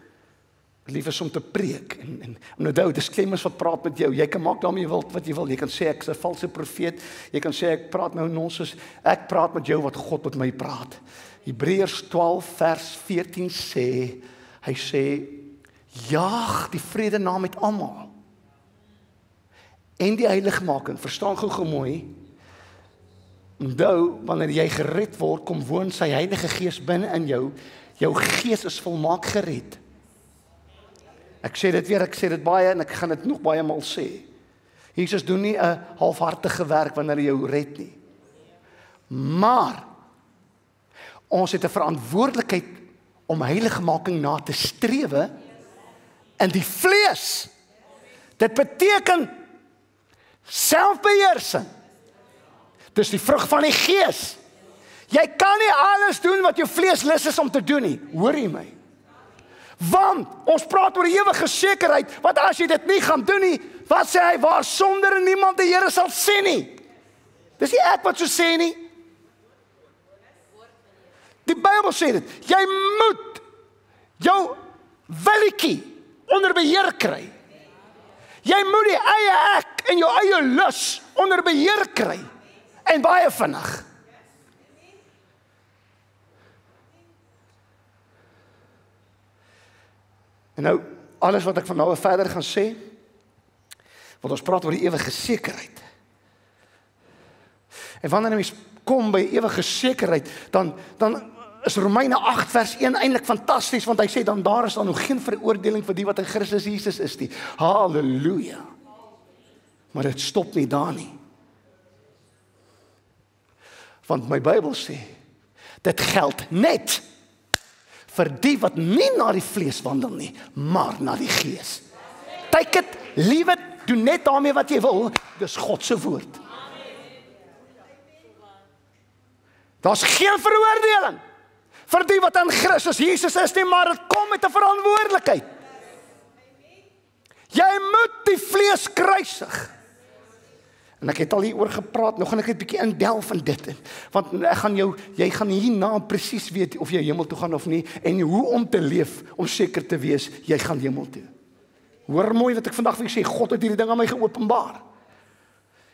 lief is om te preek. En onthou, dis klemmers wat praat met jou. Jy kan maak daarmee wat jy wil. Jy kan sê ek is 'n valse profeet. Jy kan sê ek praat nou nonsens. Ek praat met jou wat God met my praat. Hebreërs 12 vers 14 sê, hy sê, jaag die vrede na met almal. En die heiligmaking, verstaan gou mooi. Onthou, wanneer jy gered word, kom woon sy Heilige Gees binne in jou. Jou gees is volmaak gered. Ek sê dit weer, ek sê dit baie en ek gaan dit nog baie maal sê. Jesus doen nie 'n halfhartige werk wanneer hy jou red nie. Maar ons het 'n verantwoordelikheid om heiligmaking na te strewe in die vlees. Dit beteken selfbeheersing. Dis die vrug van die Gees. Jy kan nie alles doen wat jou vlees lus is om te doen nie. Hoor jy my? Want ons praat oor die ewige sekerheid, want as jy dit nie gaan doen nie, wat sê hy, waar sonder niemand die Here sal sien nie. Dis nie ek wat so sê nie. Die Bybel sê dit, jy moet jou willetjie onder beheer kry. Jy moet die eie ek en jou eie lus onder beheer kry. En baie vinnig. En nou, alles wat ek van nou af verder gaan sê, want ons praat oor die ewige sekerheid. En wanneer mens kom by ewige sekerheid, dan is Romeine 8 vers 1 eintlik fantasties, want hy sê dan daar is dan nog geen veroordeling vir die wat in Christus Jesus is nie. Halleluja. Maar dit stop nie daar nie. Want my Bybel sê, dit geld net vir die wat nie na die vlees wandel nie, maar na die Gees. Take it, leave it, doen net daarmee wat jy wil, dis God se woord. Daar's geen veroordeling vir die wat in Christus Jesus is nie, maar dit kom met 'n verantwoordelikheid. Jy moet die vlees kruisig. En ek het al hieroor gepraat, nou gaan ek 'n bietjie indelf in dit. Want jy gaan hierna presies weet of jy hemel toe gaan of nie, en hoe om te leef, om seker te wees, jy gaan hemel toe. Hoor mooi wat ek vandag vir julle sê, God het hierdie ding aan my geopenbaar.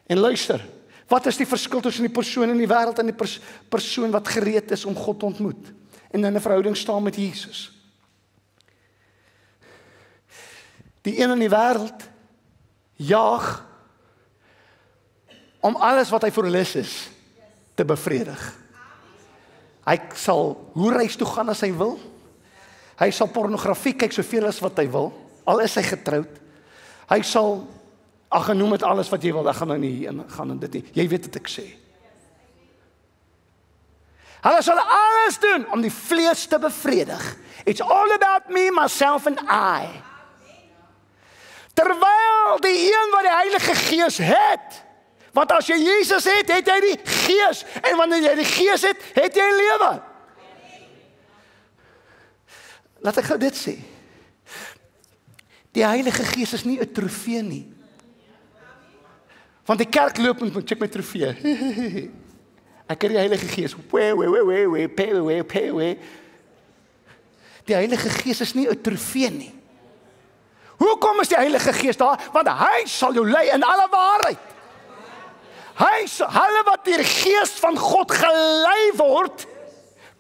En luister, wat is die verskil tussen die persoon in die wêreld en die persoon wat gereed is om God te ontmoet? En in 'n verhouding staan met Jesus. Die een in die wêreld jaag om alles wat hy vir lus is te bevredig. Hy sal hoereis toe gaan as hy wil. Hy sal pornografie kyk soveel as wat hy wil, al is hy getroud. Hy sal, genoem het alles wat jy wil, ek gaan nou nie gaan in dit nie. Jy weet wat ek sê. Hulle sal alles doen om die vlees te bevredig. It's all about me, myself and I. Terwyl die een wat die Heilige Gees het, want as jy Jesus het, het jy die Gees. En wanneer jy die Gees het, het jy lewe. Laat ek gou dit sê. Die Heilige Gees is nie 'n trofee nie. Want die kerk loop en check my trofee. Ek het die Heilige Gees. Die Heilige Gees is nie 'n trofee nie. Hoekom is die Heilige Gees daar? Want hy sal jou lei in alle waarheid. Hulle wat deur die Gees van God gelei word,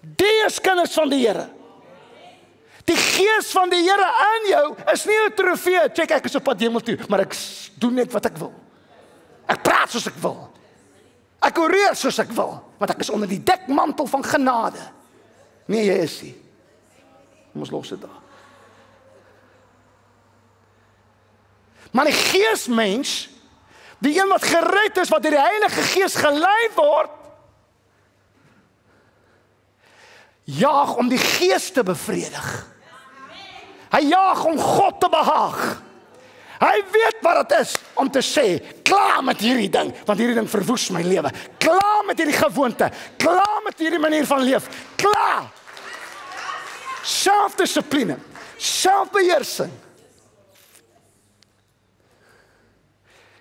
die is kinders van die Here. Die Gees van die Here in jou is nie 'n trofee. Check, ek is op pad hemel toe, maar ek doen net wat ek wil. Ek praat soos ek wil. Ek oreer soos ek wil, want ek is onder die dekmantel van genade. Nee, jy is nie. Ons los dit daar. Maar die Geesmens, die een wat gered is, wat deur die Heilige Gees gelei word, jaag om die Gees te bevredig. Hy jaag om God te behaag. Hy weet wat dit is om te sê, klaar met hierdie ding, want hierdie ding verwoes my lewe. Klaar met hierdie gewoonte, klaar met hierdie manier van leef, klaar. Selfdissipline, selfbeheersing.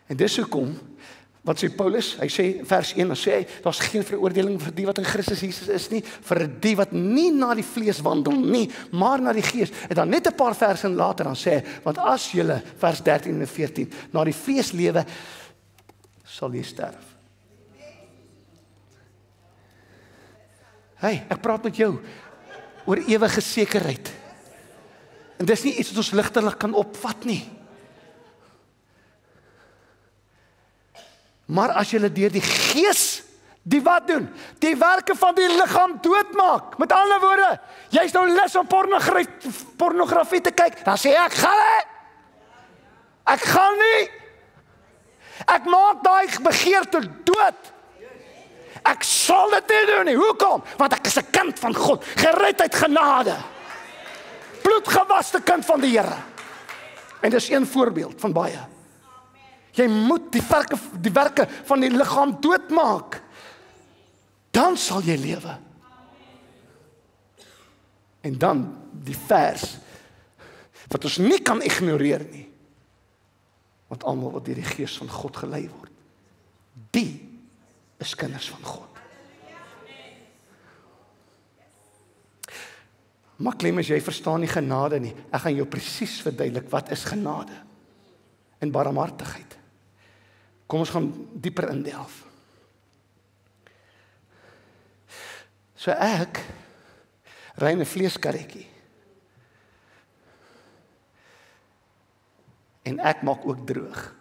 En dis hoekom, wat sê Paulus? Hy sê vers 1, dan sê hy, daar's geen veroordeling vir die wat in Christus Jesus is nie, vir die wat nie na die vlees wandel nie, maar na die Gees. En dan net 'n paar verse later dan sê hy, want as julle, vers 13 en 14, na die vlees lewe, sal jy sterf. Hey, ek praat met jou oor ewige sekerheid. En dis nie iets wat ons ligtelik kan opvat nie. Maar as jy deur die Gees die wat doen? Die werke van die liggaam doodmaak. Met ander woorde, jy's nou lus om pornografie te kyk, dan sê ek gaan nie. Ek maak daai begeerte dood. Ek sal dit nie doen nie. Hoekom? Want ek is 'n kind van God, gered uit genade. Bloedgewaste kind van die Here. En dis een voorbeeld van baie. Jy moet die werke van die liggaam doodmaak. Dan sal jy lewe. En dan die vers wat ons nie kan ignoreer nie. Want almal wat deur die Gees van God gelei word, die is kinders van God. Maar Clemens, jy verstaan nie genade nie. Ek gaan jou presies verduidelik wat is genade en barmhartigheid. Kom ons gaan dieper indelf. So ek ry 'n vleeskarretjie. En ek maak ook droog.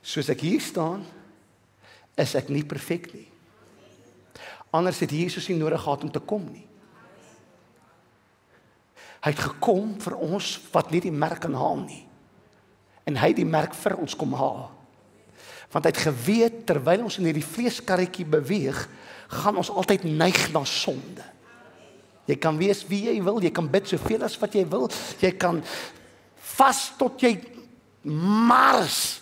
Soos ek hier staan, is ek nie perfek nie. Anders het Jesus nie nodig gehad om te kom nie. Hy het gekom vir ons wat nie die merk kan haal nie. En hy het die merk vir ons kom haal. Want hy het geweet, terwyl ons in hierdie vleeskarretjie beweeg, gaan ons altyd neig na sonde. Jy kan wees wie jy wil, jy kan bid soveel as wat jy wil, jy kan vas tot jy mars.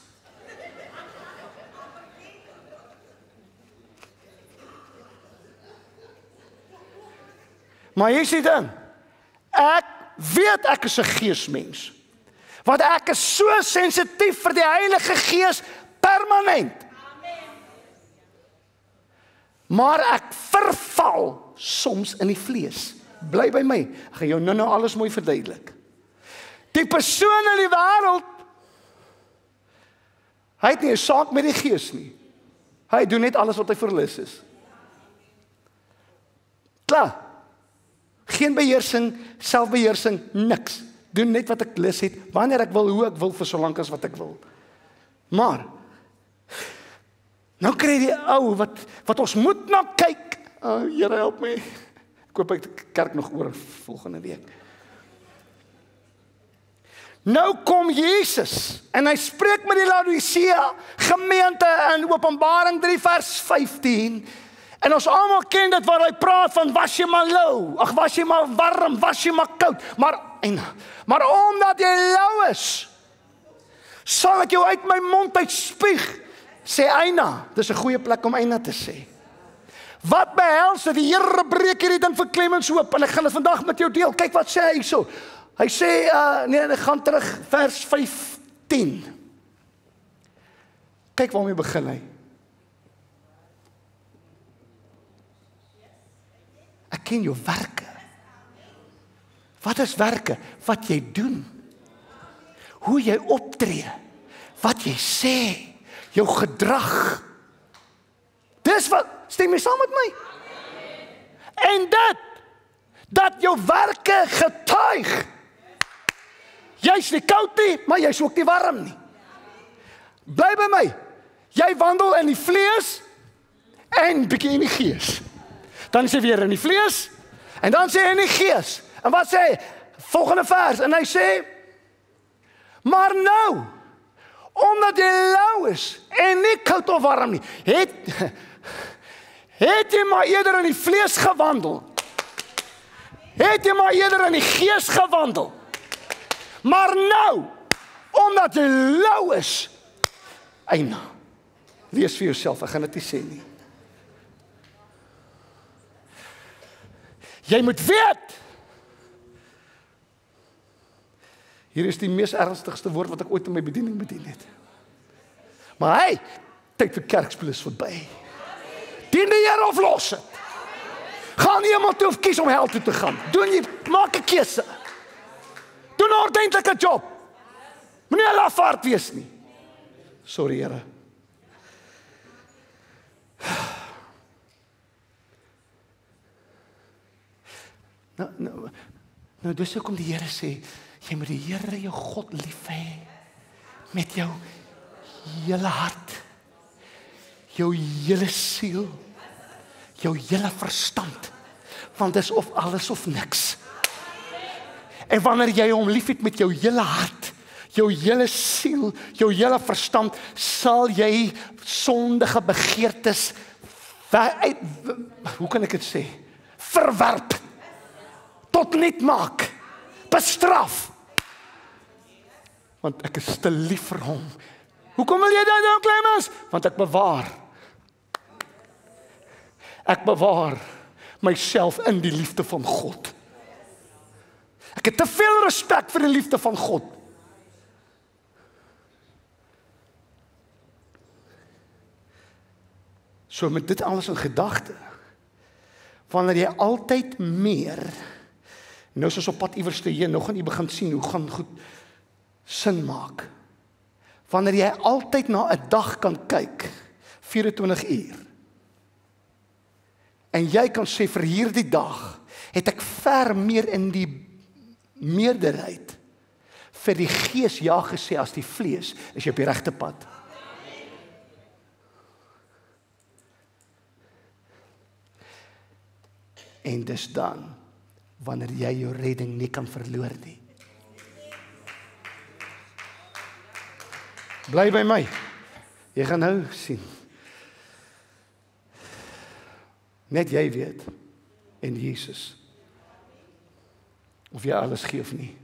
Maar hier is die ding, ek weet ek is 'n geesmens, want ek is so sensitief vir die Heilige Gees permanent. Maar ek verval soms in die vlees. Bly by my, ek gaan jou nou alles mooi verduidelik. Die persoon in die wêreld, hy het nie 'n saak met die Gees nie. Hy doen net alles wat hy verlus is. Klaar. Geen beheersing, selfbeheersing, niks. Doen net wat ek lus het, wanneer ek wil, hoe ek wil, vir so lank as wat ek wil. Maar nou kry die ou wat ons moet na kyk. Here help my. Ek hoop ek die kerk nog oor volgende week. Nou kom Jesus en hy spreek met die Laodicea gemeente in Openbaring 3 vers 15. En ons almal ken dit waar hy praat van was jy maar lou, ag was jy maar warm, was jy maar koud, maar omdat jy lou is, sal ek jou uit my mond uitspuug, sê Eina. Dis 'n goeie plek om Eina te sê. Wat behels dit? Die Here breek hierdie ding vir Clemens oop en ek gaan dit vandag met jou deel. Kyk wat sê hy so. Hy sê ek gaan terug vers 15. Kyk waarmee begin hy. Ek ken jou werke. Wat is werke? Wat jy doen. Hoe jy optree. Wat jy sê. Jou gedrag. Dis wat, stem jy saam met my? En dat jou werke getuig. Jy's nie koud nie, maar jy's ook nie warm nie. Bly by my. Jy wandel in die vlees en bietjie in die gees. Dan sê weer in die vlees en dan sê hy in die gees. En wat sê hy? Volgende vers en hy sê, maar nou, omdat jy lou is en nie koud of warm nie, het jy maar eerder in die vlees gewandel. Het jy maar eerder in die gees gewandel. Maar nou, omdat jy lou is, Eina, lees vir jouself, ek gaan dit nie sê nie. Jy moet weet, hier is die mees ernstigste woord wat ek ooit in my bediening bedien het. Maar hy, tyd vir kerkspel is verby. Dien die Here of los dit. Gaan iemand toe of kies om hel toe te gaan. Maak 'n keuse. Doen 'n ordentlike job. Moenie 'n lafaard wees nie. Sorry Here. Nou dis hoekom die Here sê, jy moet die Here jou God lief hê met jou hele hart, jou hele siel, jou hele verstand, want dis of alles of niks. En wanneer jy hom liefhet met jou hele hart, jou hele siel, jou hele verstand, sal jy sondige begeertes hoe kan ek dit sê? Verwerp. Tot niet maak. Bestraf. Want ek is te lief vir hom. Hoekom wil jy dit doen, Clemens? Want ek bewaar. Ek bewaar myself in die liefde van God. Ek het te veel respek vir die liefde van God. So met dit alles in gedagte, wanneer jy altyd meer, nou soos op pad iewers te heen, nou gaan jy begin sien, hoe gaan goed sin maak. Wanneer jy altyd na 'n dag kan kyk, 24 uur, en jy kan sê vir hierdie dag, het ek ver meer in die meerderheid vir die gees ja gesê as die vlees, is jy op die regte pad. En dis dan, wanneer jy jou redding nie kan verloor nie. Bly by my. Jy gaan nou sien. Net jy weet, en Jesus, of jy alles gee of nie.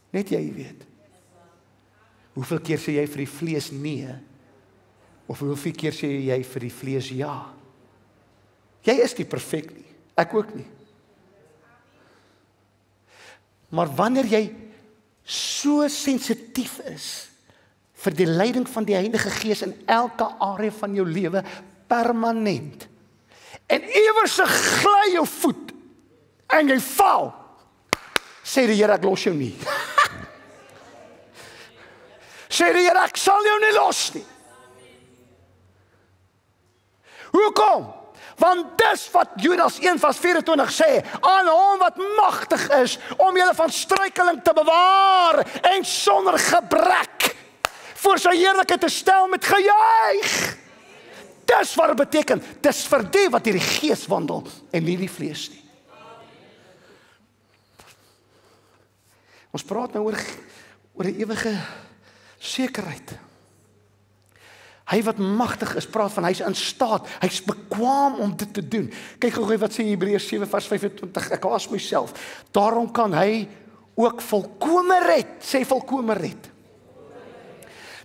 Net jy weet. Hoeveel keer sê jy vir die vlees nee, of hoeveel keer sê jy vir die vlees ja? Jy is nie perfek nie, ek ook nie. Maar wanneer jy so sensitief is vir die leiding van die Heilige Gees in elke area van jou lewe permanent, en iewers gly jou voet en jy val, sê die Here, ek los jou nie. Sê die Here, ek sal jou nie los nie. Hoekom? Want dis wat Judas 1:24 sê, aan hom wat magtig is om julle van struikeling te bewaar en sonder gebrek voor sy heerlikheid te stel met gejuig. Dis wat dit beteken. Dis vir die wat hierdie gees wandel en nie die vlees nie. Ons praat nou oor 'n ewige sekerheid. Hy wat magtig is, praat van hy's in staat, hy's bekwaam om dit te doen. Kyk gou wat sê Hebreërs 7:25, ek haas myself. Daarom kan hy ook volkome red, sê volkome red.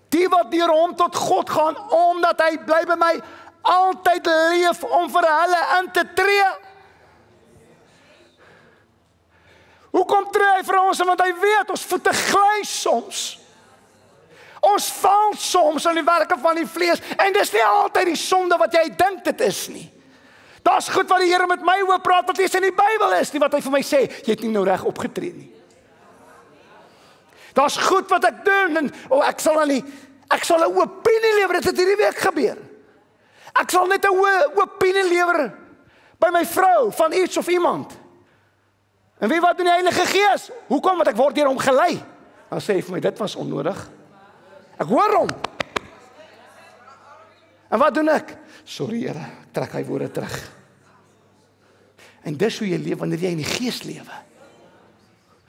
Die wat deur hom tot God gaan, omdat hy bly by my, altyd leef om vir hulle in te tree. Hoekom tree hy vir ons? Want hy weet, ons voete gly soms. Ons val soms in die werke van die vlees, en dis nie altyd die sonde wat jy dink dit is nie. Daar's goed wat die Here met my oor praat, wat nie in die Bybel is nie, wat hy vir my sê, jy het nie nou reg opgetree nie. Daar's goed wat ek doen, en ek sal 'n opinie lewer, dit het hierdie week gebeur. Ek sal net 'n opinie lewer by my vrou, van iets of iemand. En wie wat doen die Heilige Gees? Hoekom? Want ek word deur hom gelei. Dan sê hy vir my, dit was onnodig. Ek hoor hom. En wat doen ek? Sorry Here, ek trek hy woorde terug. En dis hoe jy leef wanneer jy in die Gees lewe.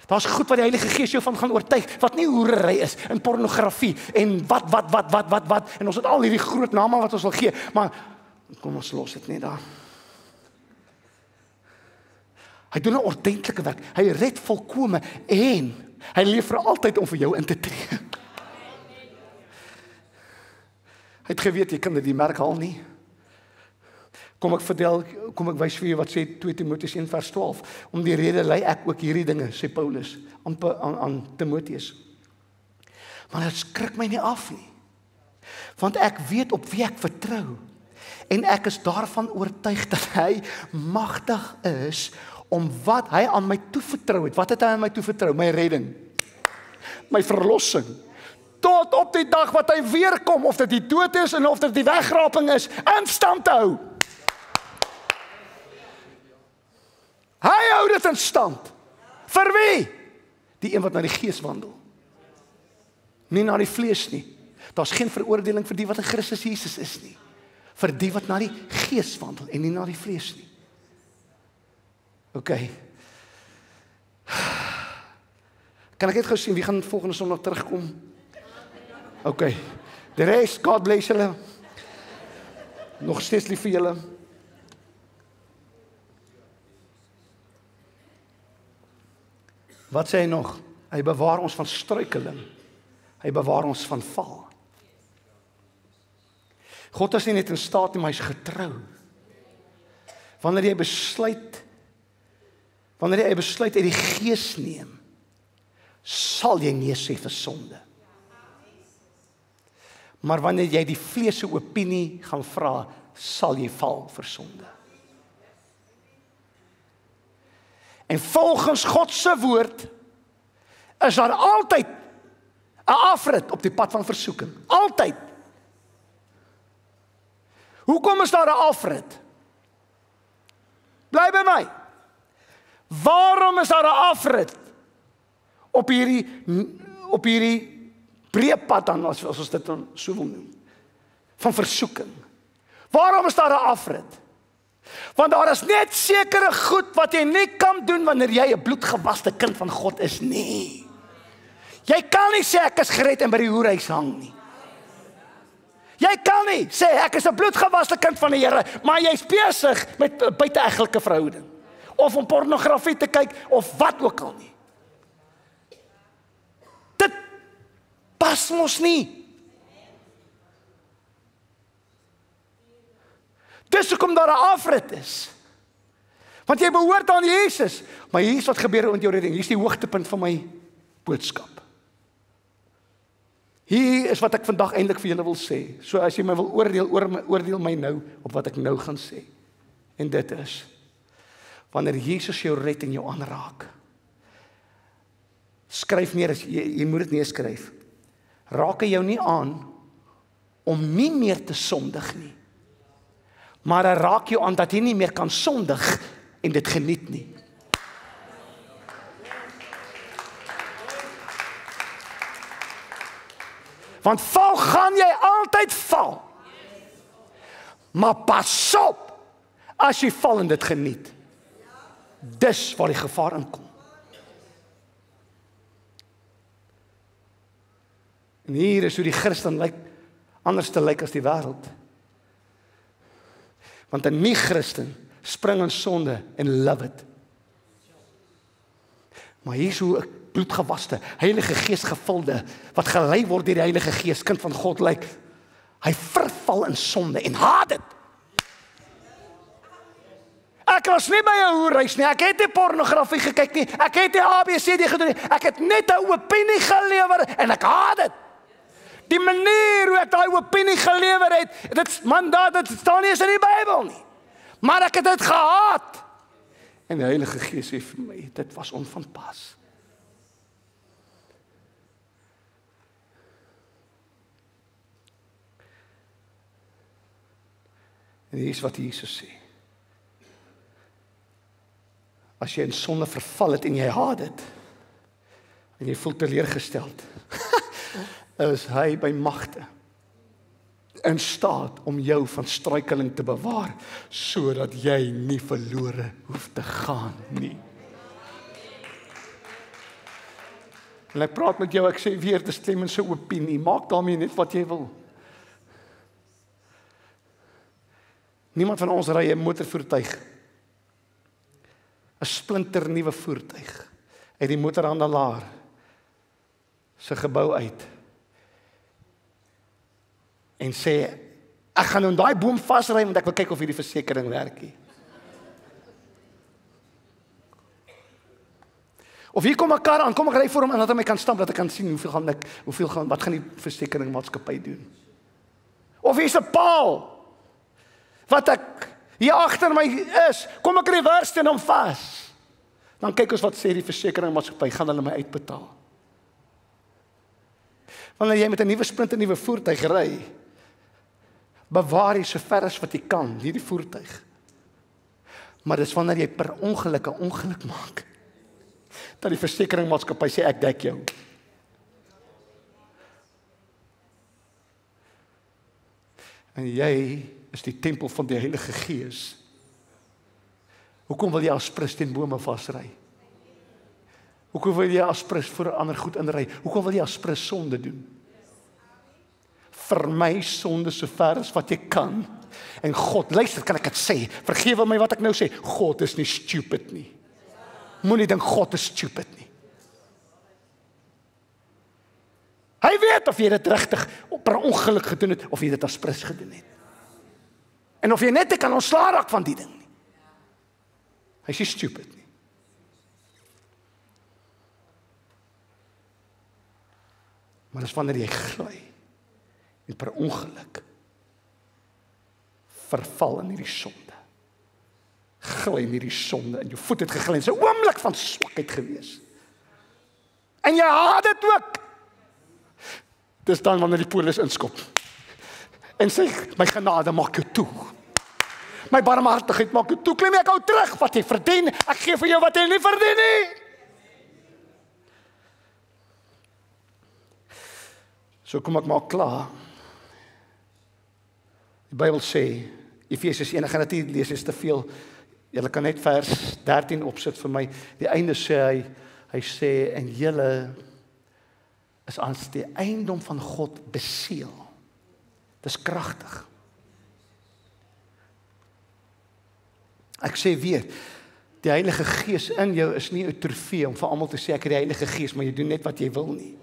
Daar's goed wat die Heilige Gees jou van gaan oortuig, wat nie hoerery is, en pornografie, en wat, en ons het al hierdie groot name wat ons wil gee, maar kom ons los dit net daar. Hy doen 'n ordentlike werk, hy red volkome, en hy leef vir altyd om vir jou in te tree. Hy het geweet, jy kan dit die merk haal nie. Kom ek wys vir jou wat sê 2 Timoteus 1:12. Om die rede lei ek ook hierdie dinge, sê Paulus, aan Timoteus. Maar dit skrik my nie af nie. Want ek weet op wie ek vertrou. En ek is daarvan oortuig dat hy magtig is om wat hy aan my toevertrou het. Wat het hy aan my toevertrou? My redding. My verlossing. Tot op die dag wat hy weer kom, of dit die dood is en of dit die wegraping is, in stand te hou. Hy hou dit in stand. Vir wie? Die een wat na die Gees wandel. Nie na die vlees nie. Daar's geen veroordeling vir die wat in Christus Jesus is nie. Vir die wat na die Gees wandel en nie na die vlees nie. OK. Kan ek net gou sien wie gaan volgende Sondag terugkom? OK. Die rest, God bless julle. Nog steeds lief vir julle. Wat sê hy nog? Hy bewaar ons van struikeling. Hy bewaar ons van val. God is nie net in staat nie, maar hy's getrou. Wanneer jy besluit uit die Gees neem, sal jy nee sê vir sonde. Maar wanneer jy die vlees se opinie gaan vra, sal jy val vir sonde. En volgens God se woord is daar altyd 'n afrit op die pad van versoeking. Altyd. Hoekom is daar 'n afrit? Bly by my. Waarom is daar 'n afrit op hierdie breë pad dan, as ons dit dan so wil noem, van versoeking? Waarom is daar 'n afrit? Want daar is net sekere goed wat jy nie kan doen wanneer jy 'n bloedgewaste kind van God is nie. Jy kan nie sê ek is gered en by die hoerhuis hang nie. Jy kan nie sê ek is 'n bloedgewaste kind van die Here, maar jy's besig met 'n buiteegtelike verhouding of om pornografie te kyk of wat ook al nie. Dit pas mos nie. Dis hoekom daar 'n afrit is. Want jy behoort aan Jesus. Maar hier is wat gebeur met jou redding. Hier is die hoogtepunt van my boodskap. Hier is wat ek vandag eintlik vir julle wil sê. So as jy my wil oordeel my nou op wat ek nou gaan sê. En dit is, wanneer Jesus jou red en jou aanraak, skryf neer, jy moet dit neerskryf, raak hy jou nie aan om nie meer te sondig nie. Maar hy raak jou aan dat jy nie meer kan sondig en dit geniet nie. Want val gaan jy altyd val. Maar pas op as jy val en dit geniet. Dis waar die gevaar inkom. En hier is hoe die Christen anders te lyk as die wêreld. Want 'n nie-Christen spring in sonde en love it. Maar hier is hoe 'n bloedgewaste, Heilige Gees gevulde, wat gelei word deur die Heilige Gees, kind van God lyk. Hy verval in sonde en haat dit. Ek was nie by 'n hoerhuis nie, ek het nie pornografie gekyk nie, ek het nie ABCD gedoen nie, ek het net 'n opinie gelewer en ek haat dit. Die manier hoe ek daai opinie gelewer het, dit staan nie eens in die Bybel nie. Maar ek het dit gehaat. En die Heilige Gees sê vir my, dit was onvanpas. En hier is wat Jesus sê. As jy in sonde verval het en jy haat dit, en jy voel teleurgesteld, is hy by magte in staat om jou van struikeling te bewaar, sodat jy nie verlore hoef te gaan nie. En ek praat met jou, ek sê weer, dis Clemens se opinie, maak daarmee net wat jy wil. Niemand van ons ry 'n motorvoertuig, 'n splinternuwe voertuig, uit die motorhandelaar se gebou uit, en sê, ek gaan nou in daai boom vasry, want ek wil kyk of hierdie versekering werk nie. Of hier kom 'n kar aan, kom ek ry voor hom, en dat hy my kan stamp, dat ek kan sien wat gaan die versekeringmaatskappy doen. Of hier's 'n paal, wat ek hier agter my is, kom ek reverse teen hom vas. Dan kyk ons wat sê die versekeringmaatskappy, gaan hulle my uitbetaal. Wanneer jy met 'n nuwe splinternuwe voertuig ry, bewaar jy so ver as wat jy kan, hierdie voertuig. Maar dis wanneer jy per ongeluk 'n ongeluk maak, dat die versekeringmaatskappy sê, ek dek jou. En jy is die tempel van die Heilige Gees. Hoekom wil jy as prins teen bome vasry? Hoekom wil jy as prins voor 'n ander goed inry? Hoekom wil jy as prins sonde doen? Vermy sonde so ver as wat jy kan. En God, luister, kan ek dit sê? Vergewe my wat ek nou sê. God is nie stupid nie. Moenie dink God is stupid nie. Hy weet of jy dit regtig per ongeluk gedoen het, of jy dit as prins gedoen het. En of jy net kan ontslaa raak van die ding nie. Hy is nie stupid nie. Maar dis wanneer jy gly en per ongeluk verval in hierdie sonde. Gly in hierdie sonde en jou voet het gegly. Dis 'n oomblik van swakheid gewees. En jy haat dit ook. Dis dan wanneer die Paulus inskop. En sê, my genade maak jou toe. My barmhartigheid maak jou toe. Klim ek hou terug wat jy verdien. Ek gee vir jou wat jy nie verdien nie. So kom ek maak klaar. Die Bybel sê, Efesiërs 1, ek gaan dit nie lees, is te veel. Julle kan net vers 13 opsit vir my. Die einde sê hy sê, en julle is as die eiendom van God beseël. Dis kragtig. Ek sê weer, die Heilige Gees in jou is nie 'n trofee om vir almal te sê ek het die Heilige Gees, maar jy doen net wat jy wil nie.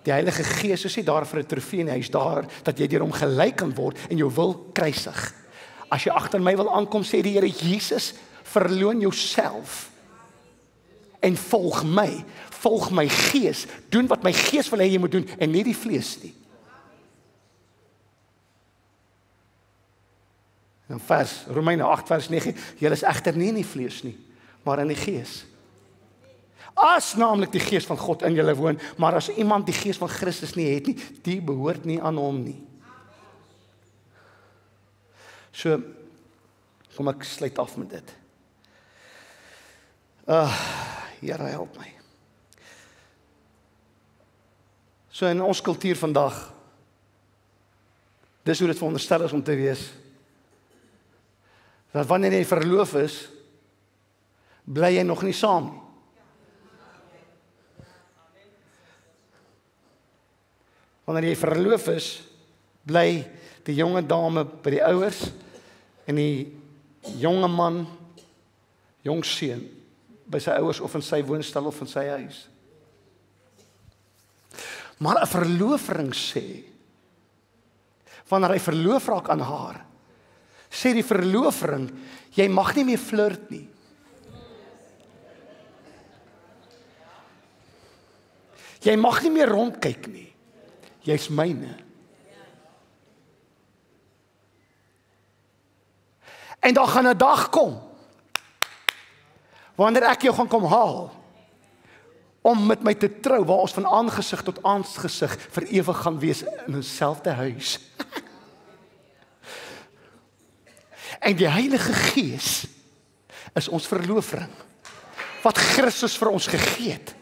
Die Heilige Gees is nie daar vir 'n trofee nie, hy is daar dat jy deur hom gelyk kan word en jou wil kruisig. As jy agter my wil aankom, sê die Here Jesus, verloon jouself en volg my Gees, doen wat my Gees wil hê jy moet doen en nie die vlees nie. En Romeine 8 vers 9, julle is egter nie in die vlees nie, maar in die Gees. As naamlik die Gees van God in julle woon, maar as iemand die Gees van Christus nie het nie, die behoort nie aan hom nie. So, kom ek sluit af met dit. Here, help my. So in ons kultuur vandag, dis hoe dit veronderstel is om te wees, dat wanneer jy verloof is, bly jy nog nie saam nie. Wanneer jy verloof is, bly die jonge dame by die ouers en die jonge man, jong seun, by sy ouers of in sy woonstel of in sy huis. Maar 'n verloofring sê, wanneer hy verloof raak aan haar, sê die verloofring, jy mag nie meer flirt nie. Jy mag nie meer rondkyk nie. Jy's myne. En daar gaan 'n dag kom, wanneer ek jou gaan kom haal, om met my te trou, waar ons van aangesig tot aangesig vir ewig gaan wees in 'n selfde huis. En die Heilige Gees is ons verloofring, wat Christus vir ons gegee het.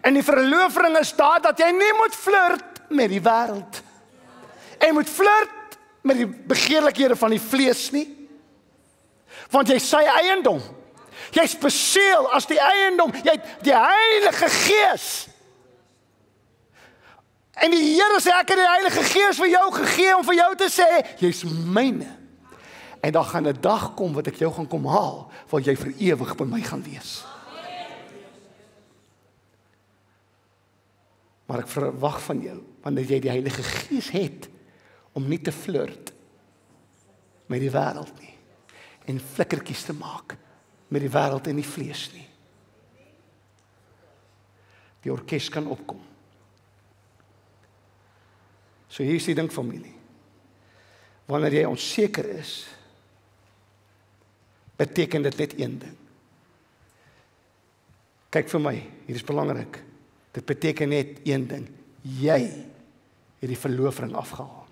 En die verloofring is daar dat jy nie moet flirt met die wêreld. Jy moet flirt met die begeerlikhede van die vlees nie. Want jy sy eiendom. Jy's beseël as die eiendom. Jy het die Heilige Gees. En die Here sê ek het die Heilige Gees vir jou gegee om vir jou te sê jy's myne. En daar gaan 'n dag kom wat ek jou gaan kom haal, waar jy vir ewig by my gaan wees. Maar ek verwag van jou, wanneer jy die Heilige Gees het, om nie te flirt met die wêreld nie, en flikkertjies te maak met die wêreld en die vlees nie. Die orkes kan opkom. So hier is die ding, familie. Wanneer jy onseker is, beteken dit net een ding. Kyk vir my, hier is belangrik. Dit beteken net een ding. Jy het die verloofring afgehaal.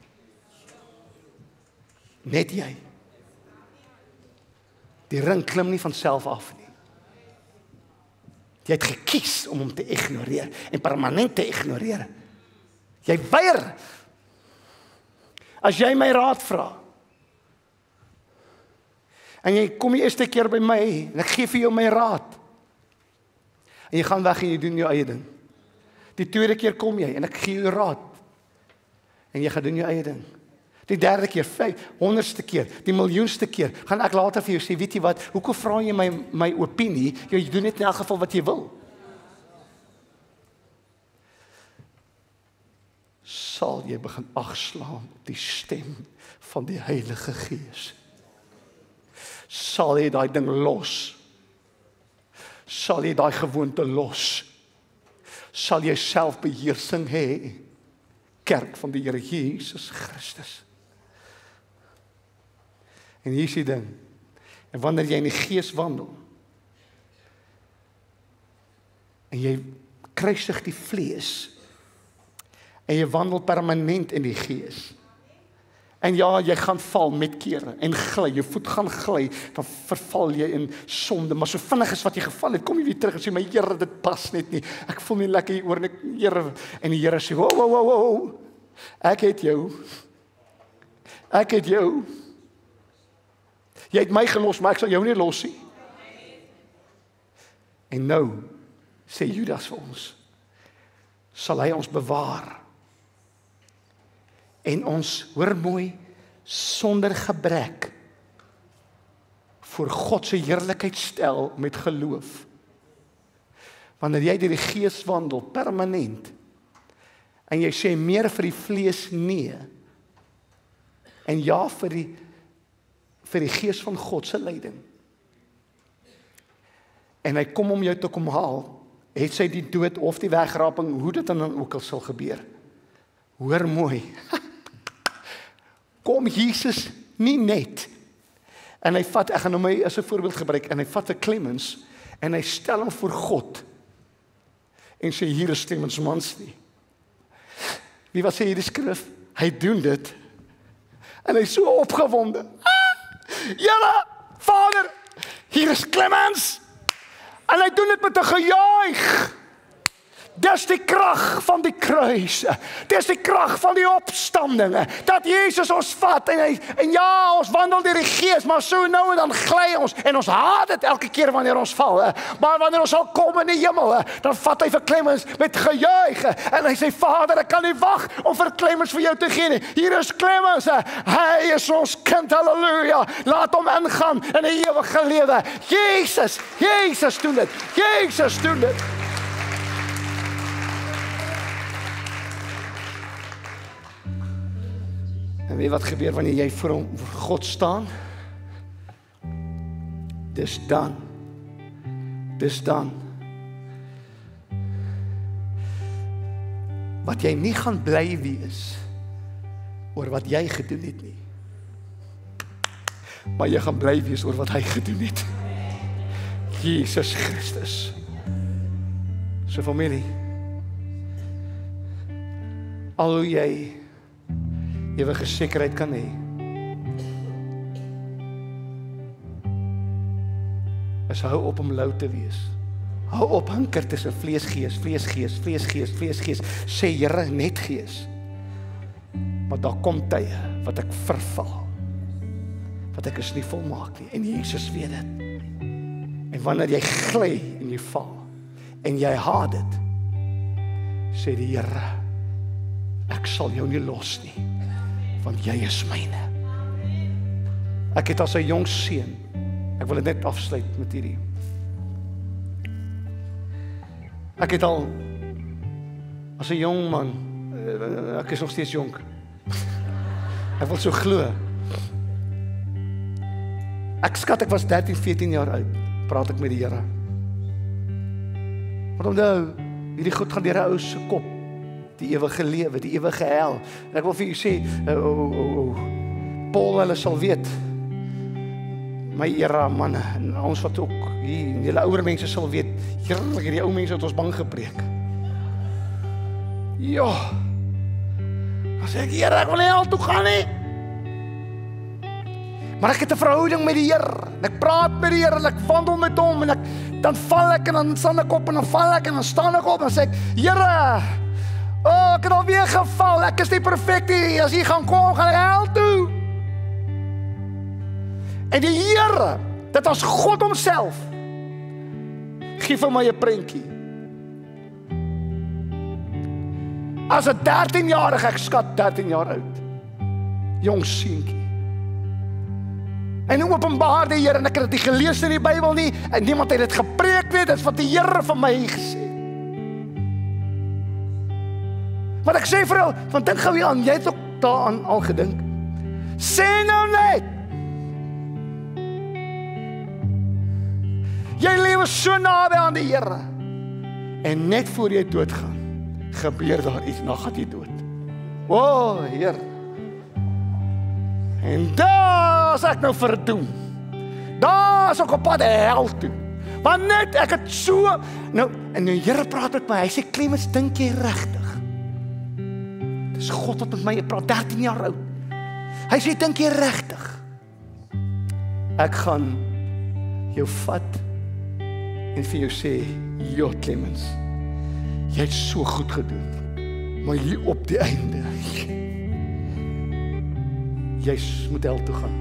Net jy. Die ring klim nie van self af nie. Jy het gekies om hom te ignoreer en permanent te ignoreer. Jy weier. As jy my raad vra, en jy kom die eerste keer by my, en ek gee vir jou my raad, en jy gaan weg en jy doen jou eie ding. Die tweede keer kom jy, en ek gee jou raad, en jy gaan doen jou eie ding. Die derde keer, 500ste keer, die miljoenste keer, gaan ek later vir jou sê, weet jy wat, hoekom vra jy my opinie, jy doen net in elk geval wat jy wil. Sal jy begin agslaan op die stem van die Heilige Gees. sal jy daai ding los. Sal jy daai gewoonte los. Sal jy selfbeheersing hê. Kerk van die Here Jesus Christus. En hier is die ding. En wanneer jy in die Gees wandel, en jy kruisig die vlees, en jy wandel permanent in die Gees, en ja, jy gaan val met kere, en gly, jou voet gaan gly, dan verval jy in sonde, maar so vinnig as wat jy geval het, kom jy weer terug en sê, my Here, dit pas net nie, ek voel nie lekker hier oor, Here, en die Here sê, wow, ek het jou, jy het my gelos, maar ek sal jou nie los nie. En nou, sê Judas vir ons, sal hy ons bewaar, en ons, hoor mooi, sonder gebrek, voor God se heerlikheid stel met geloof. Wanneer jy deur die Gees wandel, permanent, en jy sê meer vir die vlees nee, en ja vir die Gees van God se leiding. En hy kom om jou te kom haal, het sy die dood of die wegraping, hoe dit dan ook al sal gebeur. Hoor mooi, kom Jesus nie net, en hy vat, ek gaan hom as 'n voorbeeld gebruik, en hy vat vir Clemens, en hy stel hom voor God, en sê, hier is Clemens Manslie. Wie wat sê hier die skrif? Hy doen dit, en hy is so opgewonde. Here, Vader, hier is Clemens, en hy doen dit met 'n gejuig. Dis die krag van die kruis. Dis die krag van die opstanding. Dat Jesus ons vat en ja, ons wandel deur die Gees, maar so nou en dan gly ons en ons haat dit elke keer wanneer ons val. Maar wanneer ons sal kom in die hemel, dan vat hy vir Clemens met gejuig en hy sê, Vader, ek kan nie wag om vir Clemens vir jou te gee nie. Hier is Clemens. Hy is ons kind. Halleluja. Laat hom ingaan in die ewige lewe. Jesus doen dit. Jesus doen dit. En weet wat gebeur wanneer jy voor God staan? Dis dan. Wat jy nie gaan bly wees oor wat jy gedoen het nie. Maar jy gaan bly wees oor wat hy gedoen het. Jesus Christus. So familie, al hoe jy ewige sekerheid kan hê, is hou op om lou te wees. Hou op hinker tussen vleesgees, sê Here net gees. Maar daar kom tye wat ek verval, wat ek is nie volmaak nie, en Jesus weet dit. En wanneer jy gly en jy val, en jy haat dit, sê die Here, ek sal jou nie los nie, want jy is myne. Ek het as 'n jong seun, ek wil dit net afsluit met hierdie. Ek het al as 'n jong man, ek is nog steeds jonk. Ek wil so glo. Ek skat ek was 13, 14 jaar oud, praat ek met die Here. Want onthou, hierdie goed gaan deur 'n ou se kop. Die ewige lewe, die ewige hel. En ek wil vir u sê, Paul, hulle sal weet, my era manne, en ons wat ook hier, julle ouer mense sal weet, heerlik, hierdie ou mense het ons bang gepreek. Ja, dan sê ek, Here, ek wil nie hel toe gaan nie. Maar ek het 'n verhouding met die Here, en ek praat met die Here, en ek wandel met hom, en dan val ek, en dan staan ek op, en dan val ek, en dan staan ek op, en dan sê ek, Here, ek het alweer geval, ek is nie perfect nie, as jy gaan kom, gaan ek hel toe. En die Here, dit as God homself, gee vir my 'n prentjie. As 'n 13-jarige, ek skat 13 jaar oud, jong seentjie. En openbaar die Here, en ek het dit gelees in die Bybel nie, en niemand het dit gepreek nie, dit is wat die Here vir my gesê. Maar ek sê vir jou, want dink gou aan, jy het ook daaraan al gedink. Sê nou net, Jy lewe so naby aan die Here. En net voor jy doodgaan, gebeur daar iets, dan gaan jy dood. O, Heer. En daar is ek nou verdoem. Daar is ek op pad hel toe. Want net ek het so, nou, en die Here praat met my, hy sê, Clemens, dink jy regtig? Dis God wat met my praat, 13 jaar oud. Hy sê, dink jy regtig? Ek gaan jou vat en vir jou sê, ja Clemens, jy het so goed gedoen, maar hier op die einde, jy moet hel toe gaan.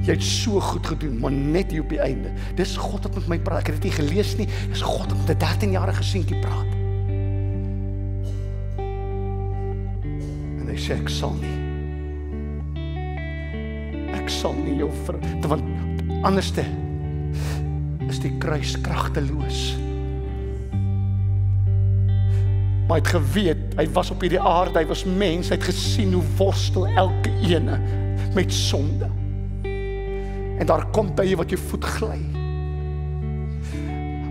Jy het so goed gedoen, maar net hier op die einde. Dis God wat met my praat. Ek het dit nie gelees nie. Dis God wat met 'n 13-jarige seentjie praat. En hy sê, ek sal nie. Ek sal nie jou want anderste is die kruis kragteloos. Maar hy het geweet, hy was op hierdie aarde, hy was mens, hy het gesien hoe worstel elke ene met sonde. En daar kom tye wat jou voet gly.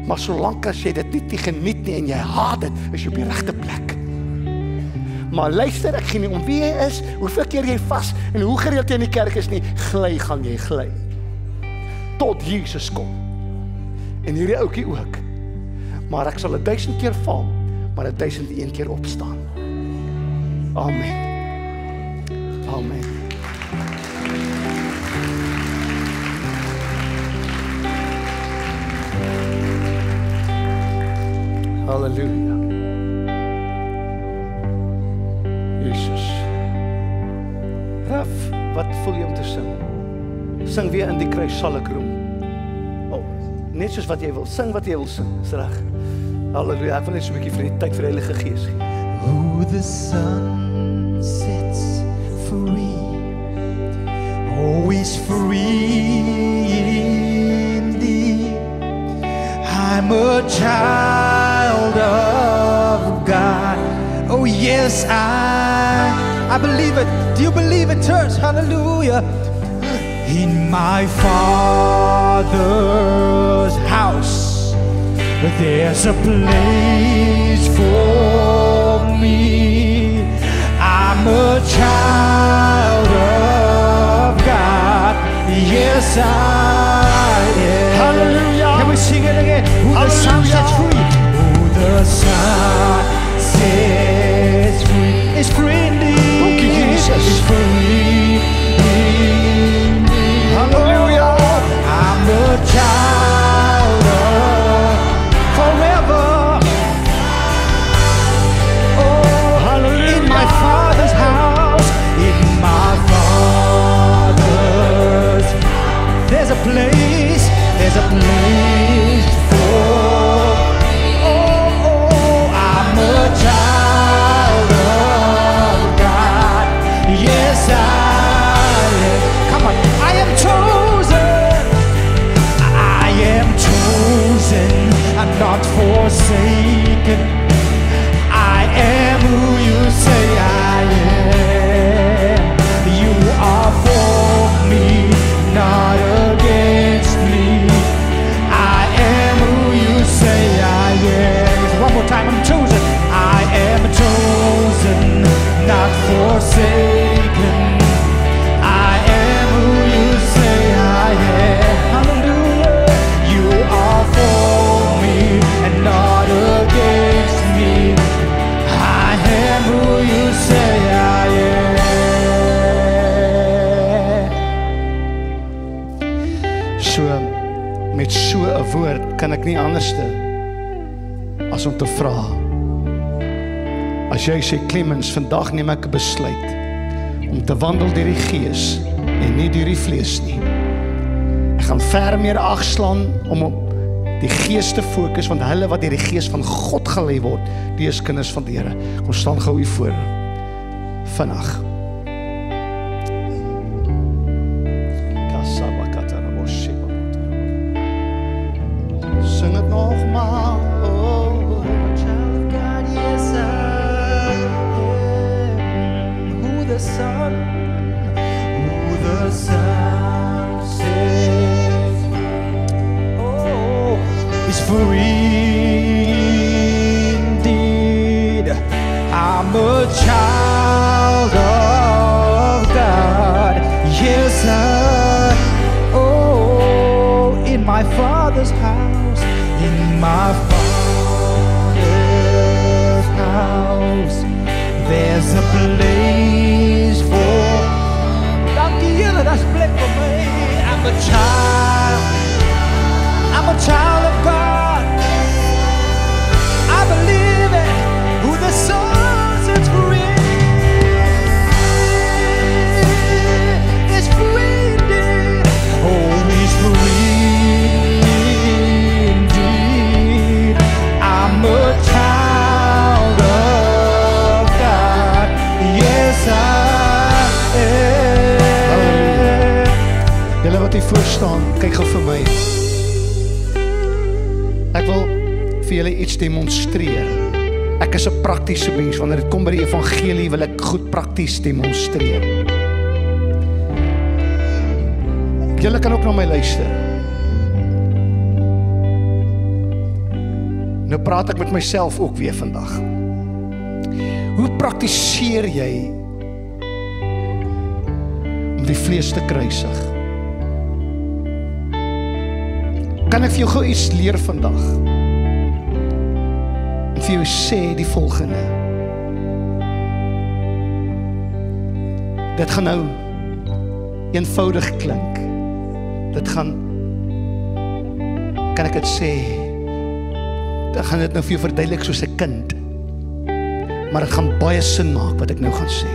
Maar solank as jy dit nie geniet nie en jy haat dit, is jy op die regte plek. Maar luister, ek gee nie om wie jy is, hoeveel keer jy vas en hoe gereeld jy in die kerk is nie, gly gaan jy gly. Tot Jesus kom. En hierdie ouetjie ook. Maar ek sal 1000 keer val, maar 1001 keer opstaan. Amen. Amen. Halleluja. Jesus. Raf, wat voel jy om te sing? Sing weer in die kruis sal ek roem. Oh, net soos wat jy wil. Sing wat jy wil sing. Is reg. Halleluja. Ek wil net so 'n bietjie vir die tyd vir die Heilige Gees gee. Who the sun sets free, oh, is free indeed. I'm a child of God. Oh yes, I believe it. Do you believe it, church? Hallelujah. In my Father's house, there's a place for me. I'm a child of God. Yes, I am. Hallelujah. Can we sing it again? Who the sun sets free. Who the sun sets free is free indeed. Thank you, Jesus. Is free indeed. Hallelujah. I'm a child of forever. Oh, Hallelujah. in my Father's house, in my Father's, there's a place for. Oh, I'm a child of God. Yes, I am. Come on, I am chosen. I am chosen. I'm not forsaken. I am who you say I am. You are for me, not against me. I am who you say I am. One more time, I'm chosen. I am chosen, not forsaken. I am who you say I am. Hallelujah. You are for me and not against me. I am who you say I am. So, met so 'n woord kan ek nie anderste as om te vra. As jy sê, Clemens, vandag neem ek 'n besluit om te wandel deur die Gees en nie deur die vlees nie. Ek gaan ver meer agslaan om op die Gees te fokus, want hulle wat deur die Gees van God gelei word, die is kinders van die Here. Kom staan gou hier voor. Vandag. Sing het nogmaal. Oh, Child of God, yes I am. Who the sun sets free. Oh, I'm a child of God. Yes, oh, in my Father's house, in my Father's house, there's a place for. Dankie Here, daar's plek vir my. I'm a child of God. I believe it. Who the Son sets free is free indeed. Oh, he's free indeed. I'm a child of God. Yes, I am. Julle wat hier voor staan, kyk gou vir my. Ek wil vir julle iets demonstreer. Ek is 'n praktiese mens. Wanneer dit kom by die evangelie, wil ek goed prakties demonstreer. Julle kan ook na my luister. Nou praat ek met myself ook weer vandag. Hoe praktiseer jy om die vlees te kruisig? Kan ek vir jou gou iets leer vandag? En vir jou sê die volgende. Dit gaan nou eenvoudig klink. Dit gaan, kan ek dit sê, dan gaan dit nou vir jou verduidelik soos 'n kind. Maar dit gaan baie sin maak wat ek nou gaan sê.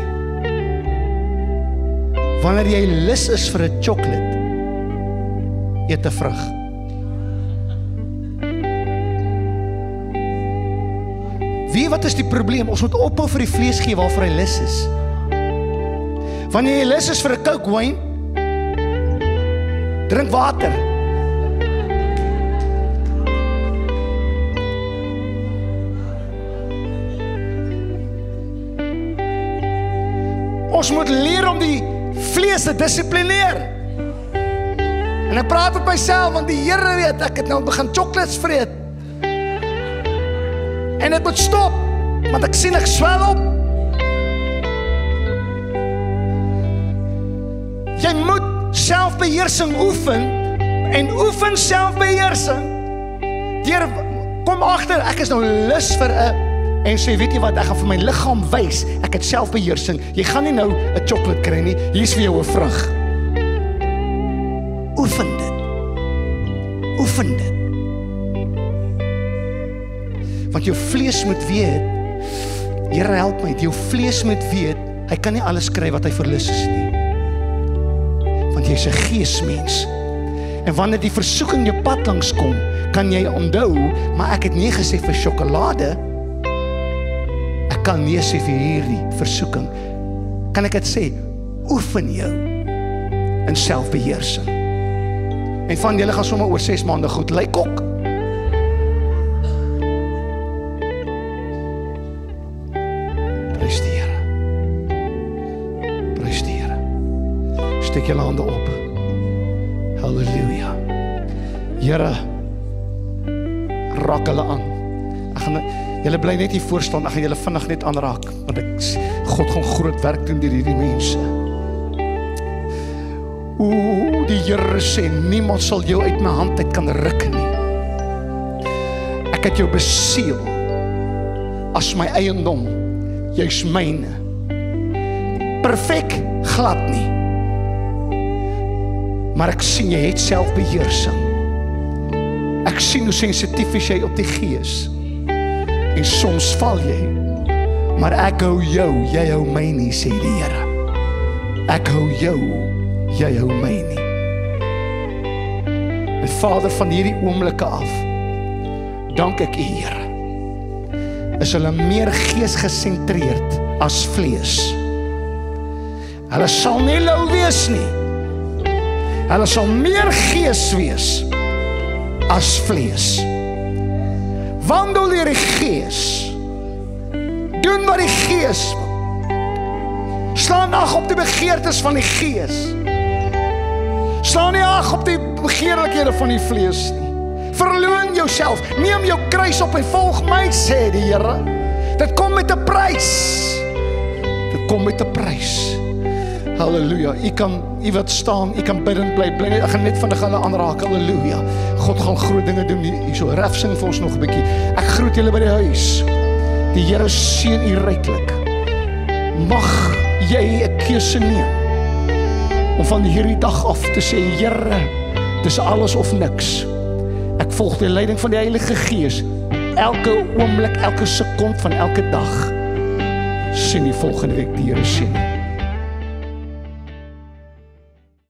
Wanneer jy lus is vir 'n chocolate, eet 'n vrug. Wie wat is die probleem? Ons moet ophou vir die vlees gee waarvoor hy lus is. Wanneer jy lus is vir 'n Coke wyn, drink water. Ons moet leer om die vlees te dissiplineer. En ek praat met myself, want die Here weet, ek het nou begin chocolates vreet. En ek moet stop, want ek sien ek swel op. Jy moet selfbeheersing oefen, en oefen selfbeheersing. Kom agter, ek is nou lus vir 'n, en sê, weet jy wat, ek gaan vir my liggaam wys, ek het selfbeheersing. Jy gaan nie nou 'n chocolate kry nie, hier is vir jou 'n vrug. Oefen dit. Oefen dit. Want jou vlees moet weet, Here help my, jou vlees moet weet, hy kan nie alles kry wat hy verlus is nie. Want jy's 'n geesmens. En wanneer die versoeking jou pad langs kom, kan jy onthou, maar ek het nie gesê vir sjokolade, ek kan nie sê vir hierdie versoeking. Kan ek dit sê? Oefen jou in selfbeheersing. En van julle gaan sommer oor 6 maande goed lyk ook. Prys die Here. Prys die Here. Steek julle hande op. Halleluja. Here, raak hulle aan. Julle bly net hier voor staan, ek gaan julle vinnig net aanraak, want God gaan groot werk doen deur hierdie mense. Die Here sê, niemand sal jou uit my hand uit kan ruk nie. Ek het jou beseël as my eiendom, jy's myne. Perfek, glad nie. Maar ek sien jy het selfbeheersing. Ek sien hoe sensitief is jy op die gees. En soms val jy. Maar ek hou jou, jy hou my nie, sê die Here. Ek hou jou, jy hou my nie. En Vader, van hierdie oomblikke af, dank ek U, Here. Is hulle meer geesgesentreerd as vlees. Hulle sal nie lou wees nie. Hulle sal meer gees wees as vlees. Wandel deur die gees. Doen wat die gees wil. Slaan ag op die begeertes van die gees. Slaan nie ag op die begeerlikhede van die vlees nie. Verloon jouself. Neem jou kruis op en volg my, sê die Here. Dit kom met 'n prys. Dit kom met 'n prys. Halleluja. U wat staan, u kan bidend bly. Ek gaan net vinnig hulle aanraak. Halleluja. God gaan groot dinge doen hierso. Ref sing vir ons nog 'n bietjie. Ek groet julle by die huis. Die Here seën u ryklik. Mag jy 'n keuse neem om van hierdie dag af te sê, Here, dis alles of niks. Ek volg die leiding van die Heilige Gees. Elke oomblik, elke sekond van elke dag. Sien die volgende week die Here seën.